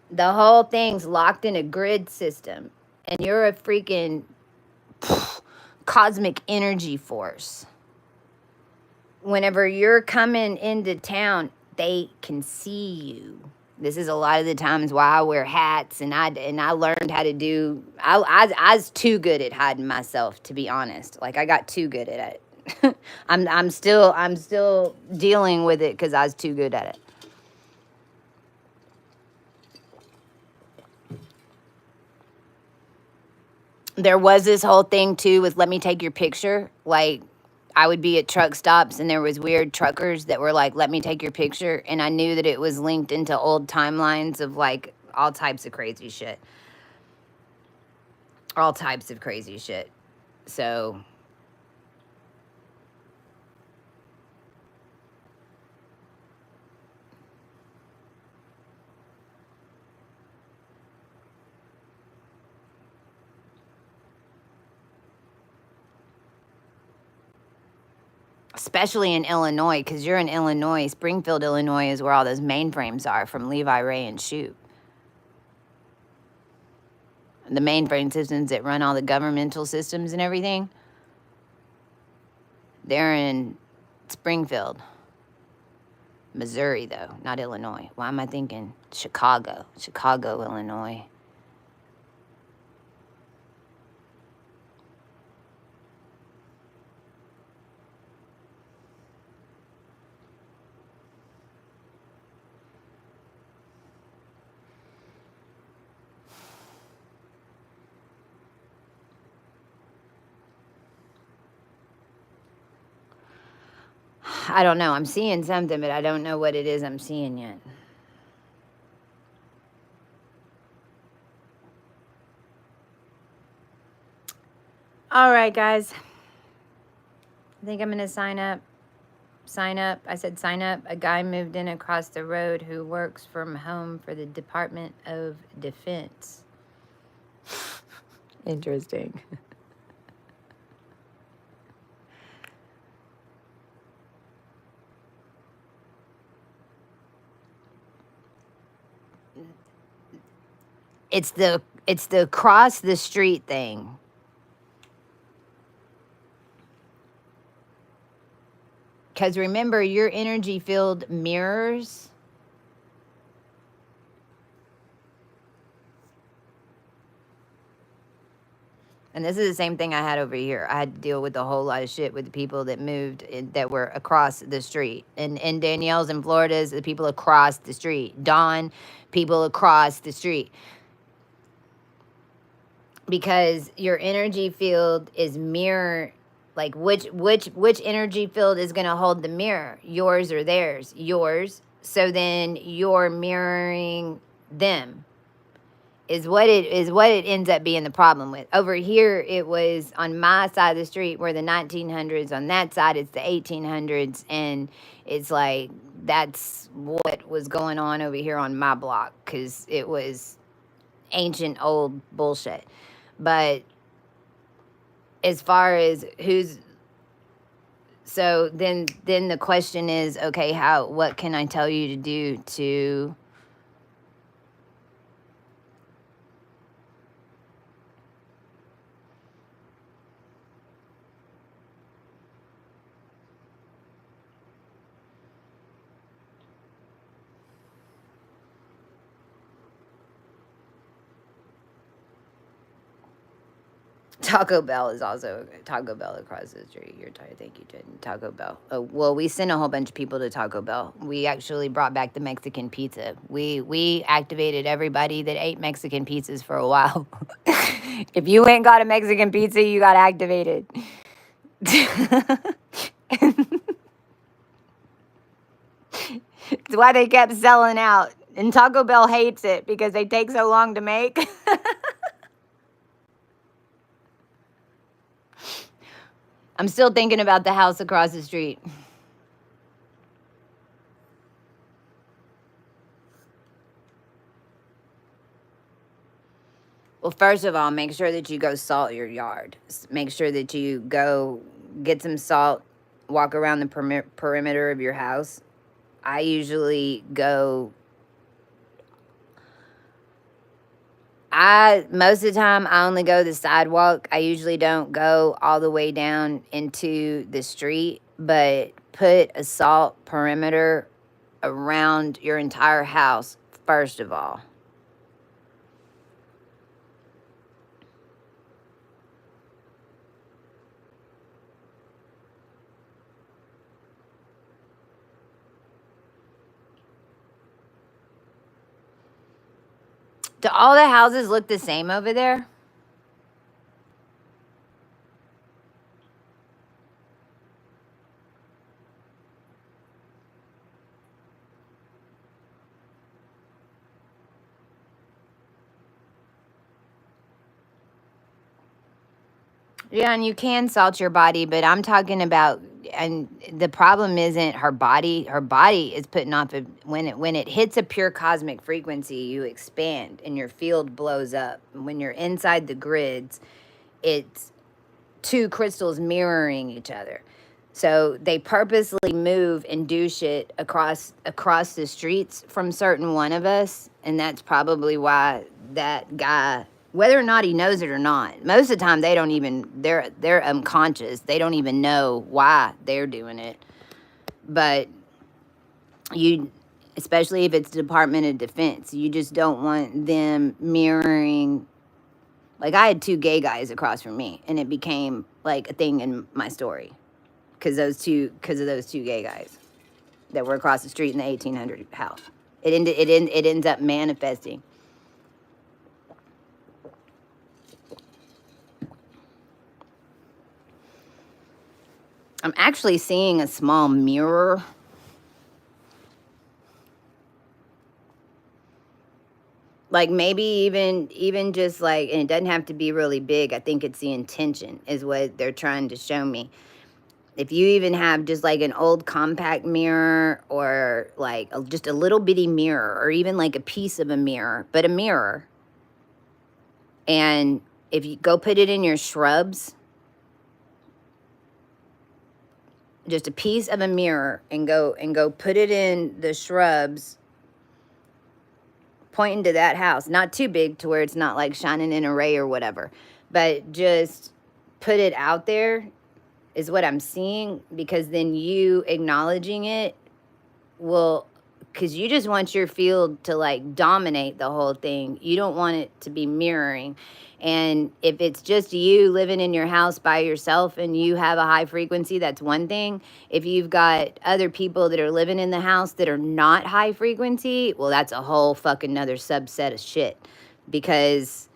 The whole thing's locked in a grid system, and you're a freaking cosmic energy force. Whenever you're coming into town, they can see you. This is a lot of the times why I wear hats, and I learned how to do. I was too good at hiding myself, to be honest. Like I got too good at it. I'm still dealing with it because I was too good at it. There was this whole thing too with let me take your picture. Like I would be at truck stops and there was weird truckers that were like, let me take your picture. And I knew that it was linked into old timelines of like all types of crazy shit. All types of crazy shit. So especially in Illinois, because you're in Illinois, Springfield, Illinois is where all those mainframes are from Levi, Ray, and Shoop. The mainframe systems that run all the governmental systems and everything, they're in Springfield. Missouri, though, not Illinois. Why am I thinking Chicago? Chicago, Illinois. I don't know. I'm seeing something, but I don't know what it is I'm seeing yet. All right, guys. I think I'm going to sign up. Sign up. I said sign up. A guy moved in across the road who works from home for the Department of Defense. Interesting. It's the cross the street thing. Because remember, your energy field mirrors. And this is the same thing I had over here. I had to deal with a whole lot of shit with the people that moved that were across the street. And Danielle's in Florida's the people across the street. Dawn, people across the street. Because your energy field is mirror, like which energy field is going to hold the mirror, yours or theirs? Yours. So then you're mirroring them is what it ends up being the problem with. Over here it was on my side of the street where the 1900s, on that side it's the 1800s, and it's like that's what was going on over here on my block because it was ancient old bullshit. But as far as who's, so then the question is, okay, what can I tell you to do to Taco Bell is also Taco Bell across the street. I think you did Taco Bell. Oh, well, we sent a whole bunch of people to Taco Bell. We actually brought back the Mexican pizza. We activated everybody that ate Mexican pizzas for a while. If you ain't got a Mexican pizza, you got activated. It's why they kept selling out. And Taco Bell hates it because they take so long to make. I'm still thinking about the house across the street. Well, first of all, make sure that you go salt your yard. Make sure that you go get some salt, walk around the perimeter of your house. I usually go, most of the time, I only go the sidewalk. I usually don't go all the way down into the street, but put a salt perimeter around your entire house first of all. Do all the houses look the same over there? Yeah, and you can salt your body, but I'm talking about, and the problem isn't her body. Her body is putting off when it hits a pure cosmic frequency, you expand and your field blows up. When you're inside the grids, it's two crystals mirroring each other. So they purposely move and do shit across the streets from certain one of us, and that's probably why that guy, whether or not he knows it or not, most of the time they don't even, they're unconscious. They don't even know why they're doing it. But you, especially if it's Department of Defense, you just don't want them mirroring. Like, I had two gay guys across from me, and it became like a thing in my story because of those two gay guys that were across the street in the 1800 house. It ends up manifesting. I'm actually seeing a small mirror. Like, maybe even just like, and it doesn't have to be really big. I think it's the intention is what they're trying to show me. If you even have just like an old compact mirror, or like just a little bitty mirror, or even like a piece of a mirror, but a mirror. And if you go put it in your shrubs, just a piece of a mirror, and go put it in the shrubs, pointing to that house. Not too big to where it's not like shining in a ray or whatever, but just put it out there is what I'm seeing, because then you acknowledging it will, because you just want your field to like dominate the whole thing. You don't want it to be mirroring. And if it's just you living in your house by yourself and you have a high frequency, that's one thing. If you've got other people that are living in the house that are not high frequency, well, that's a whole fucking another subset of shit, because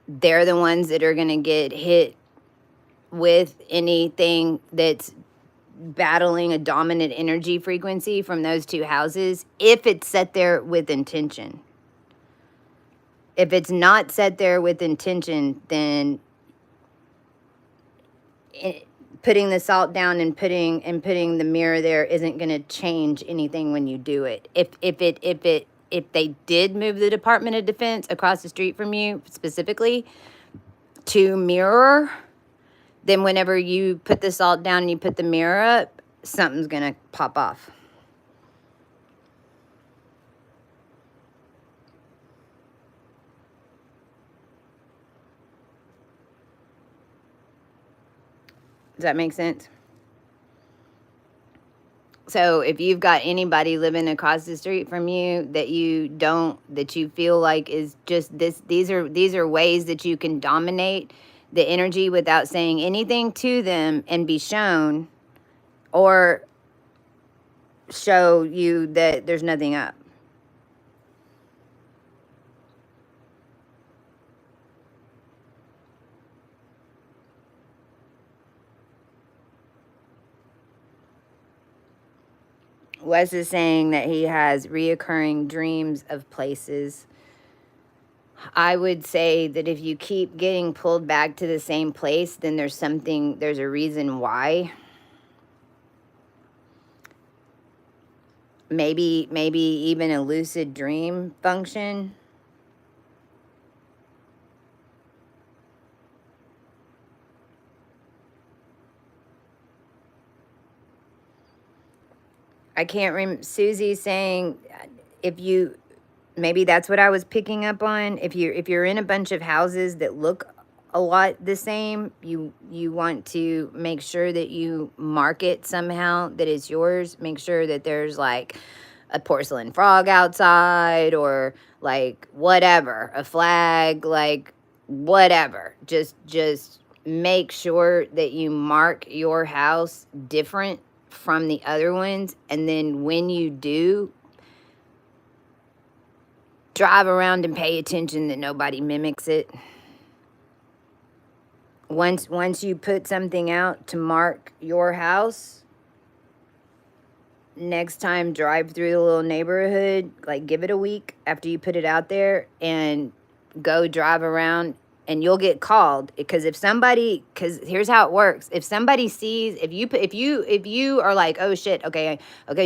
they're the ones that are going to get hit with anything that's battling a dominant energy frequency from those two houses, if it's set there with intention. If it's not set there with intention, then putting the salt down and putting the mirror there isn't going to change anything when you do it. If they did move the Department of Defense across the street from you specifically to mirror, then whenever you put the salt down and you put the mirror up, something's going to pop off. Does that make sense? So if you've got anybody living across the street from you that you feel like is just this, these are ways that you can dominate the energy without saying anything to them and be shown, or show you that there's nothing up. Wes is saying that he has reoccurring dreams of places. I would say that if you keep getting pulled back to the same place, then there's a reason why. Maybe even a lucid dream function. I can't remember. Susie's saying if you, maybe that's what I was picking up on. If you're in a bunch of houses that look a lot the same, you want to make sure that you mark it somehow that it's yours. Make sure that there's like a porcelain frog outside, or like whatever, a flag, like whatever. Just make sure that you mark your house different from the other ones, and then when you do, drive around and pay attention that nobody mimics it. Once you put something out to mark your house, next time drive through the little neighborhood, like give it a week after you put it out there, and go drive around, and you'll get called. Because because here's how it works: if somebody sees, if you are like, oh shit, okay,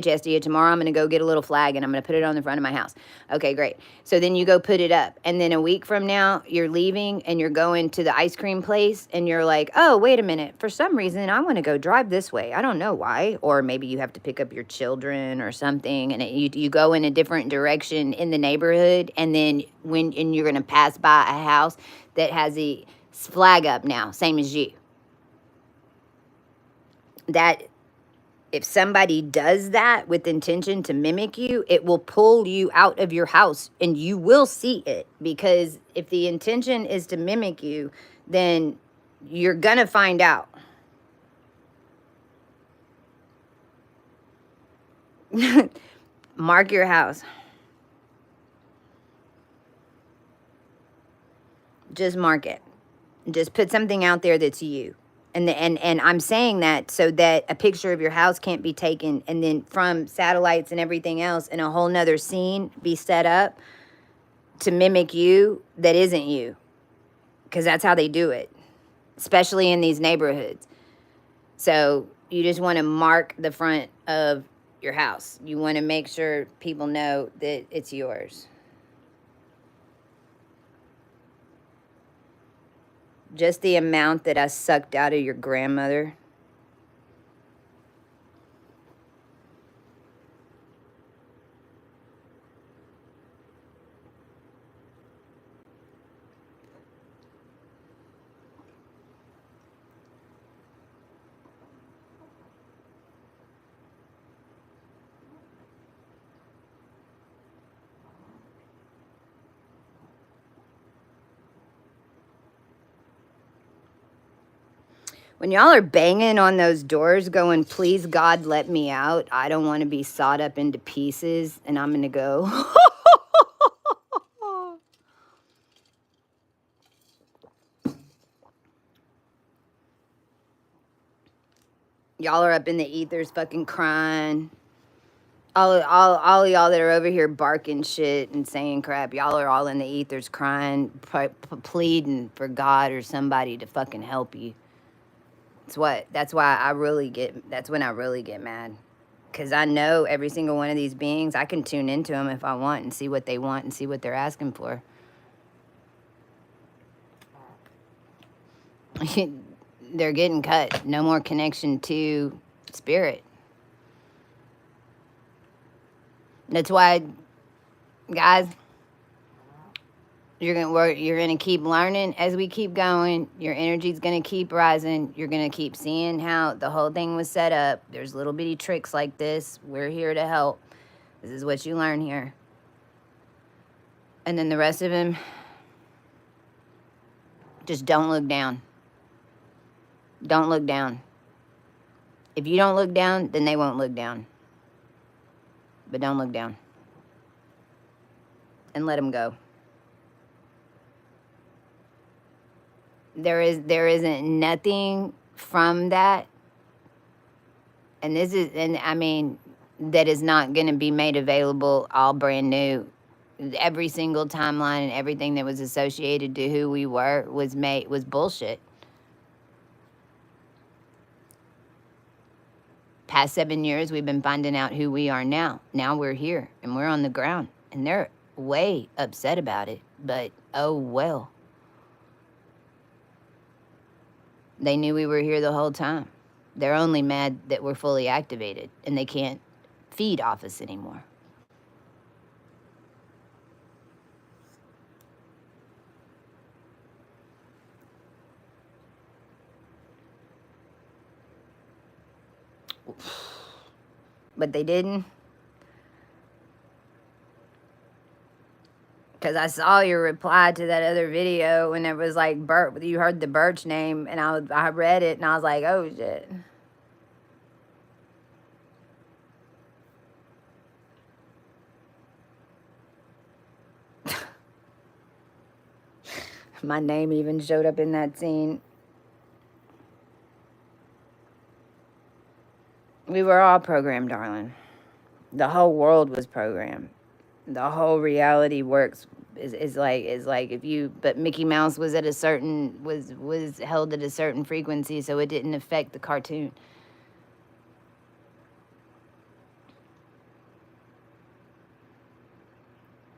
Chesty, tomorrow I'm gonna go get a little flag and I'm gonna put it on the front of my house. Okay, great. So then you go put it up, and then a week from now you're leaving and you're going to the ice cream place, and you're like, oh wait a minute, for some reason I want to go drive this way, I don't know why. Or maybe you have to pick up your children or something, and you go in a different direction in the neighborhood, and then and you're gonna pass by a house that has a flag up now, same as you. That if somebody does that with intention to mimic you, it will pull you out of your house, and you will see it. Because if the intention is to mimic you, then you're gonna find out. Mark your house. Just mark it. Just put something out there that's you. And I'm saying that so that a picture of your house can't be taken, and then from satellites and everything else, and a whole nother scene be set up to mimic you that isn't you. Because that's how they do it, especially in these neighborhoods. So you just want to mark the front of your house. You want to make sure people know that it's yours. Just the amount that I sucked out of your grandmother. When y'all are banging on those doors going, please God, let me out, I don't want to be sawed up into pieces, and I'm going to go. Y'all are up in the ethers fucking crying. All of y'all that are over here barking shit and saying crap, y'all are all in the ethers crying, pleading for God or somebody to fucking help you. That's when I really get mad. Because I know every single one of these beings, I can tune into them if I want and see what they want and see what they're asking for. They're getting cut. No more connection to spirit. That's why, guys, you're gonna keep learning as we keep going. Your energy's gonna keep rising. You're gonna keep seeing how the whole thing was set up. There's little bitty tricks like this. We're here to help. This is what you learn here. And then the rest of him, just don't look down. Don't look down. If you don't look down, then they won't look down. But don't look down. And let them go. There isn't nothing from that. And I mean, that is not going to be made available all brand new. Every single timeline and everything that was associated to who we were was bullshit. Past 7 years, we've been finding out who we are now. Now we're here and we're on the ground, and they're way upset about it, but oh well. They knew we were here the whole time. They're only mad that we're fully activated and they can't feed off us anymore. But they didn't. Because I saw your reply to that other video when it was like you heard the Birch name, and I read it and I was like, oh shit. My name even showed up in that scene. We were all programmed, darling. The whole world was programmed. The whole reality works is like if you, but Mickey Mouse was at a certain was held at a certain frequency, so it didn't affect the cartoon.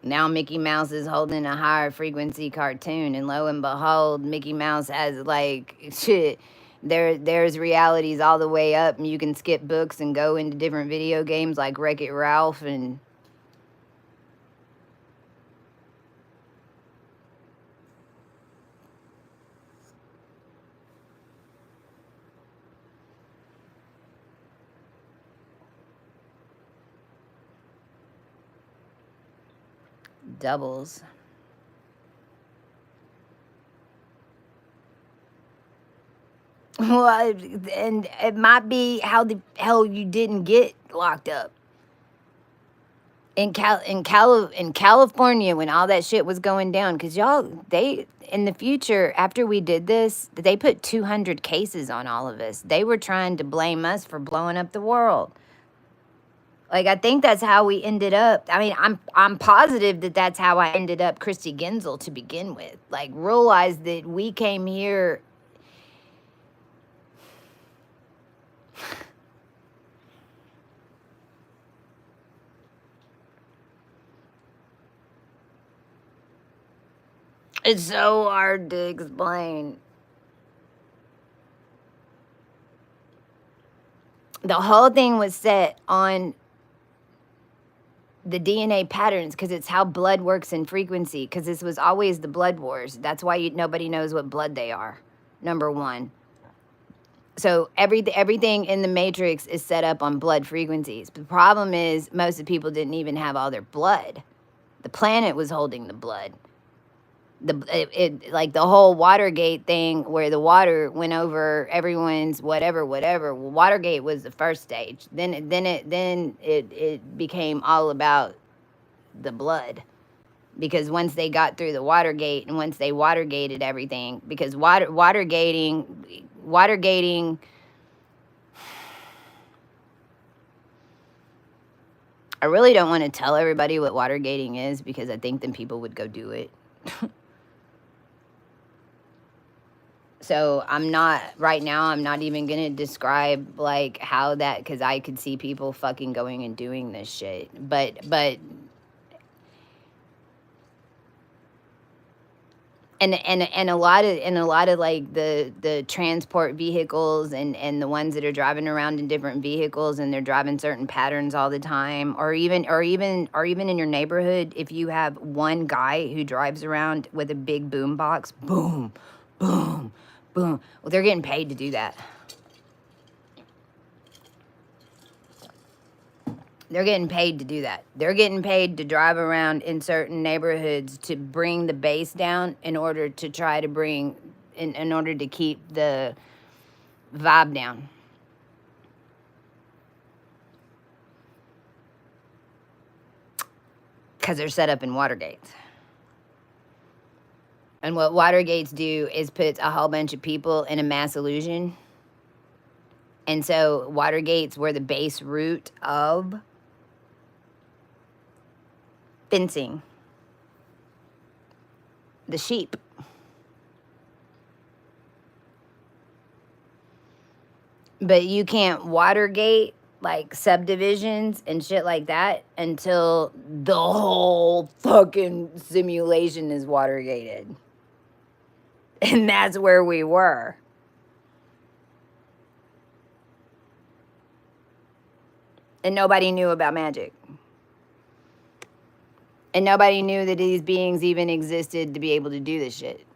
Now Mickey Mouse is holding a higher frequency cartoon, and lo and behold, Mickey Mouse has like shit. There's realities all the way up, and you can skip books and go into different video games like Wreck-It Ralph and doubles. Well, and it might be how the hell you didn't get locked up in California when all that shit was going down. Because they in the future after we did this, they put 200 cases on all of us. They were trying to blame us for blowing up the world. Like, I think that's how we ended up. I mean, I'm positive that that's how I ended up Christy Genzel to begin with. Like, realize that we came here. It's so hard to explain. The whole thing was set on the DNA patterns because it's how blood works in frequency. Because this was always the blood wars. That's why nobody knows what blood they are. Number one. So everything in the matrix is set up on blood frequencies. The problem is most of the people didn't even have all their blood. The planet was holding the blood. Like the whole Watergate thing where the water went over everyone's whatever. Well, Watergate was the first stage. Then it became all about the blood. Because once they got through the Watergate and once they Watergated everything, because Watergating, I really don't want to tell everybody what Watergating is because I think then people would go do it. So I'm not even going to describe like how that, because I could see people fucking going and doing this shit. But and a lot of like the transport vehicles and the ones that are driving around in different vehicles and they're driving certain patterns all the time, or even in your neighborhood, if you have one guy who drives around with a big boom box, boom, boom, boom. Well, they're getting paid to do that. They're getting paid to do that. They're getting paid to drive around in certain neighborhoods to bring the bass down in order to try to bring, in order to keep the vibe down. Because they're set up in Watergates. And what Watergates do is puts a whole bunch of people in a mass illusion. And so Watergates were the base root of fencing the sheep. But you can't Watergate like subdivisions and shit like that until the whole fucking simulation is Watergated. And that's where we were. And nobody knew about magic. And nobody knew that these beings even existed to be able to do this shit.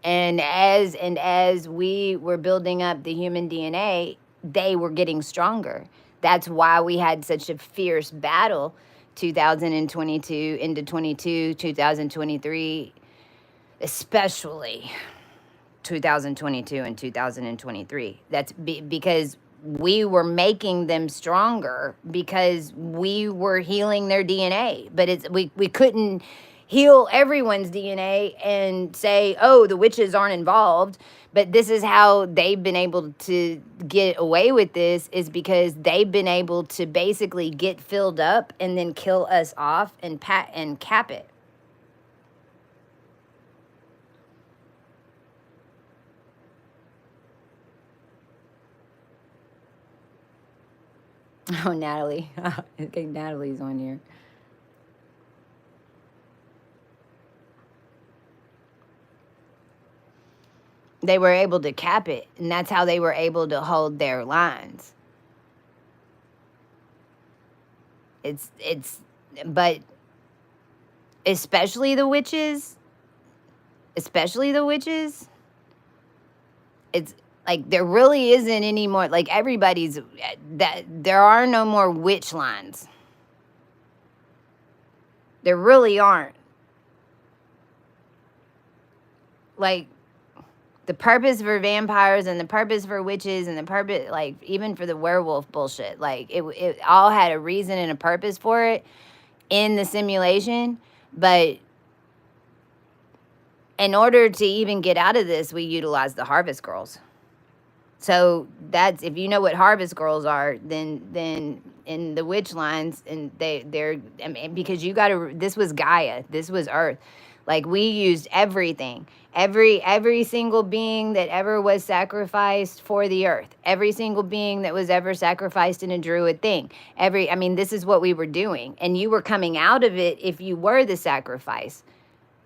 And as we were building up the human DNA, they were getting stronger. That's why we had such a fierce battle 2022 into 22, 2023, especially 2022 and 2023. That's because we were making them stronger because we were healing their DNA. But we couldn't heal everyone's DNA and say, oh, the witches aren't involved. But this is how they've been able to get away with this, is because they've been able to basically get filled up and then kill us off and cap it. Oh, Natalie. I think Natalie's on here. They were able to cap it, and that's how they were able to hold their lines. But especially the witches, it's like there really isn't any more, like everybody's, that there are no more witch lines. There really aren't. Like, the purpose for vampires and the purpose for witches and the purpose, like, even for the werewolf bullshit, like, it all had a reason and a purpose for it in the simulation. But in order to even get out of this, we utilize the harvest girls. So that's, if you know what harvest girls are, then in the witch lines, and they're, I mean, because you got to, this was Gaia, this was Earth. Like, we used everything, every single being that ever was sacrificed for the earth, every single being that was ever sacrificed in a druid thing. I mean, this is what we were doing, and you were coming out of it if you were the sacrifice.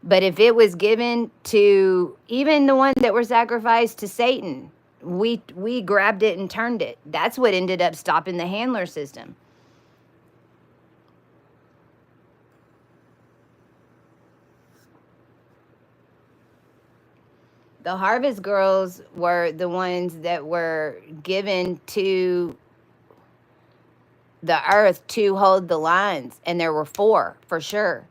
But if it was given to even the ones that were sacrificed to Satan, we grabbed it and turned it. That's what ended up stopping the handler system. The harvest girls were the ones that were given to the earth to hold the lines, and there were 4 for sure,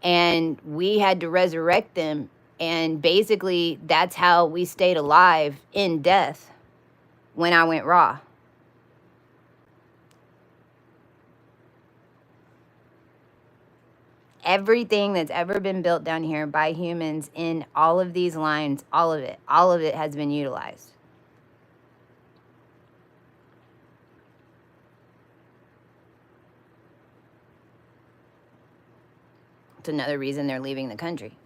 and we had to resurrect them. And basically that's how we stayed alive in death when I went raw. Everything that's ever been built down here by humans in all of these lines, all of it has been utilized. It's another reason they're leaving the country.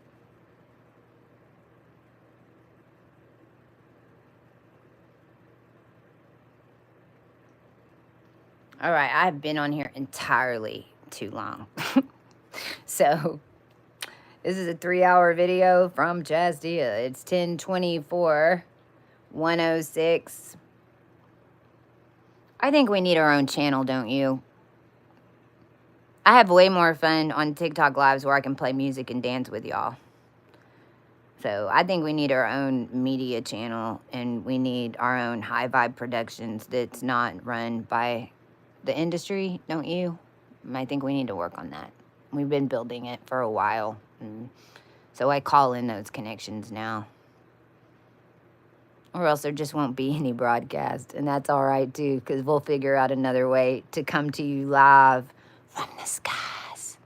All right, I've been on here entirely too long. So this is a 3-hour video from Chastia. It's 10/24, 106. I think we need our own channel, don't you? I have way more fun on TikTok lives where I can play music and dance with y'all. So I think we need our own media channel, and we need our own high vibe productions that's not run by the industry, don't you? I think we need to work on that. We've been building it for a while, and so I call in those connections now. Or else there just won't be any broadcast, and that's all right too, because we'll figure out another way to come to you live from the skies.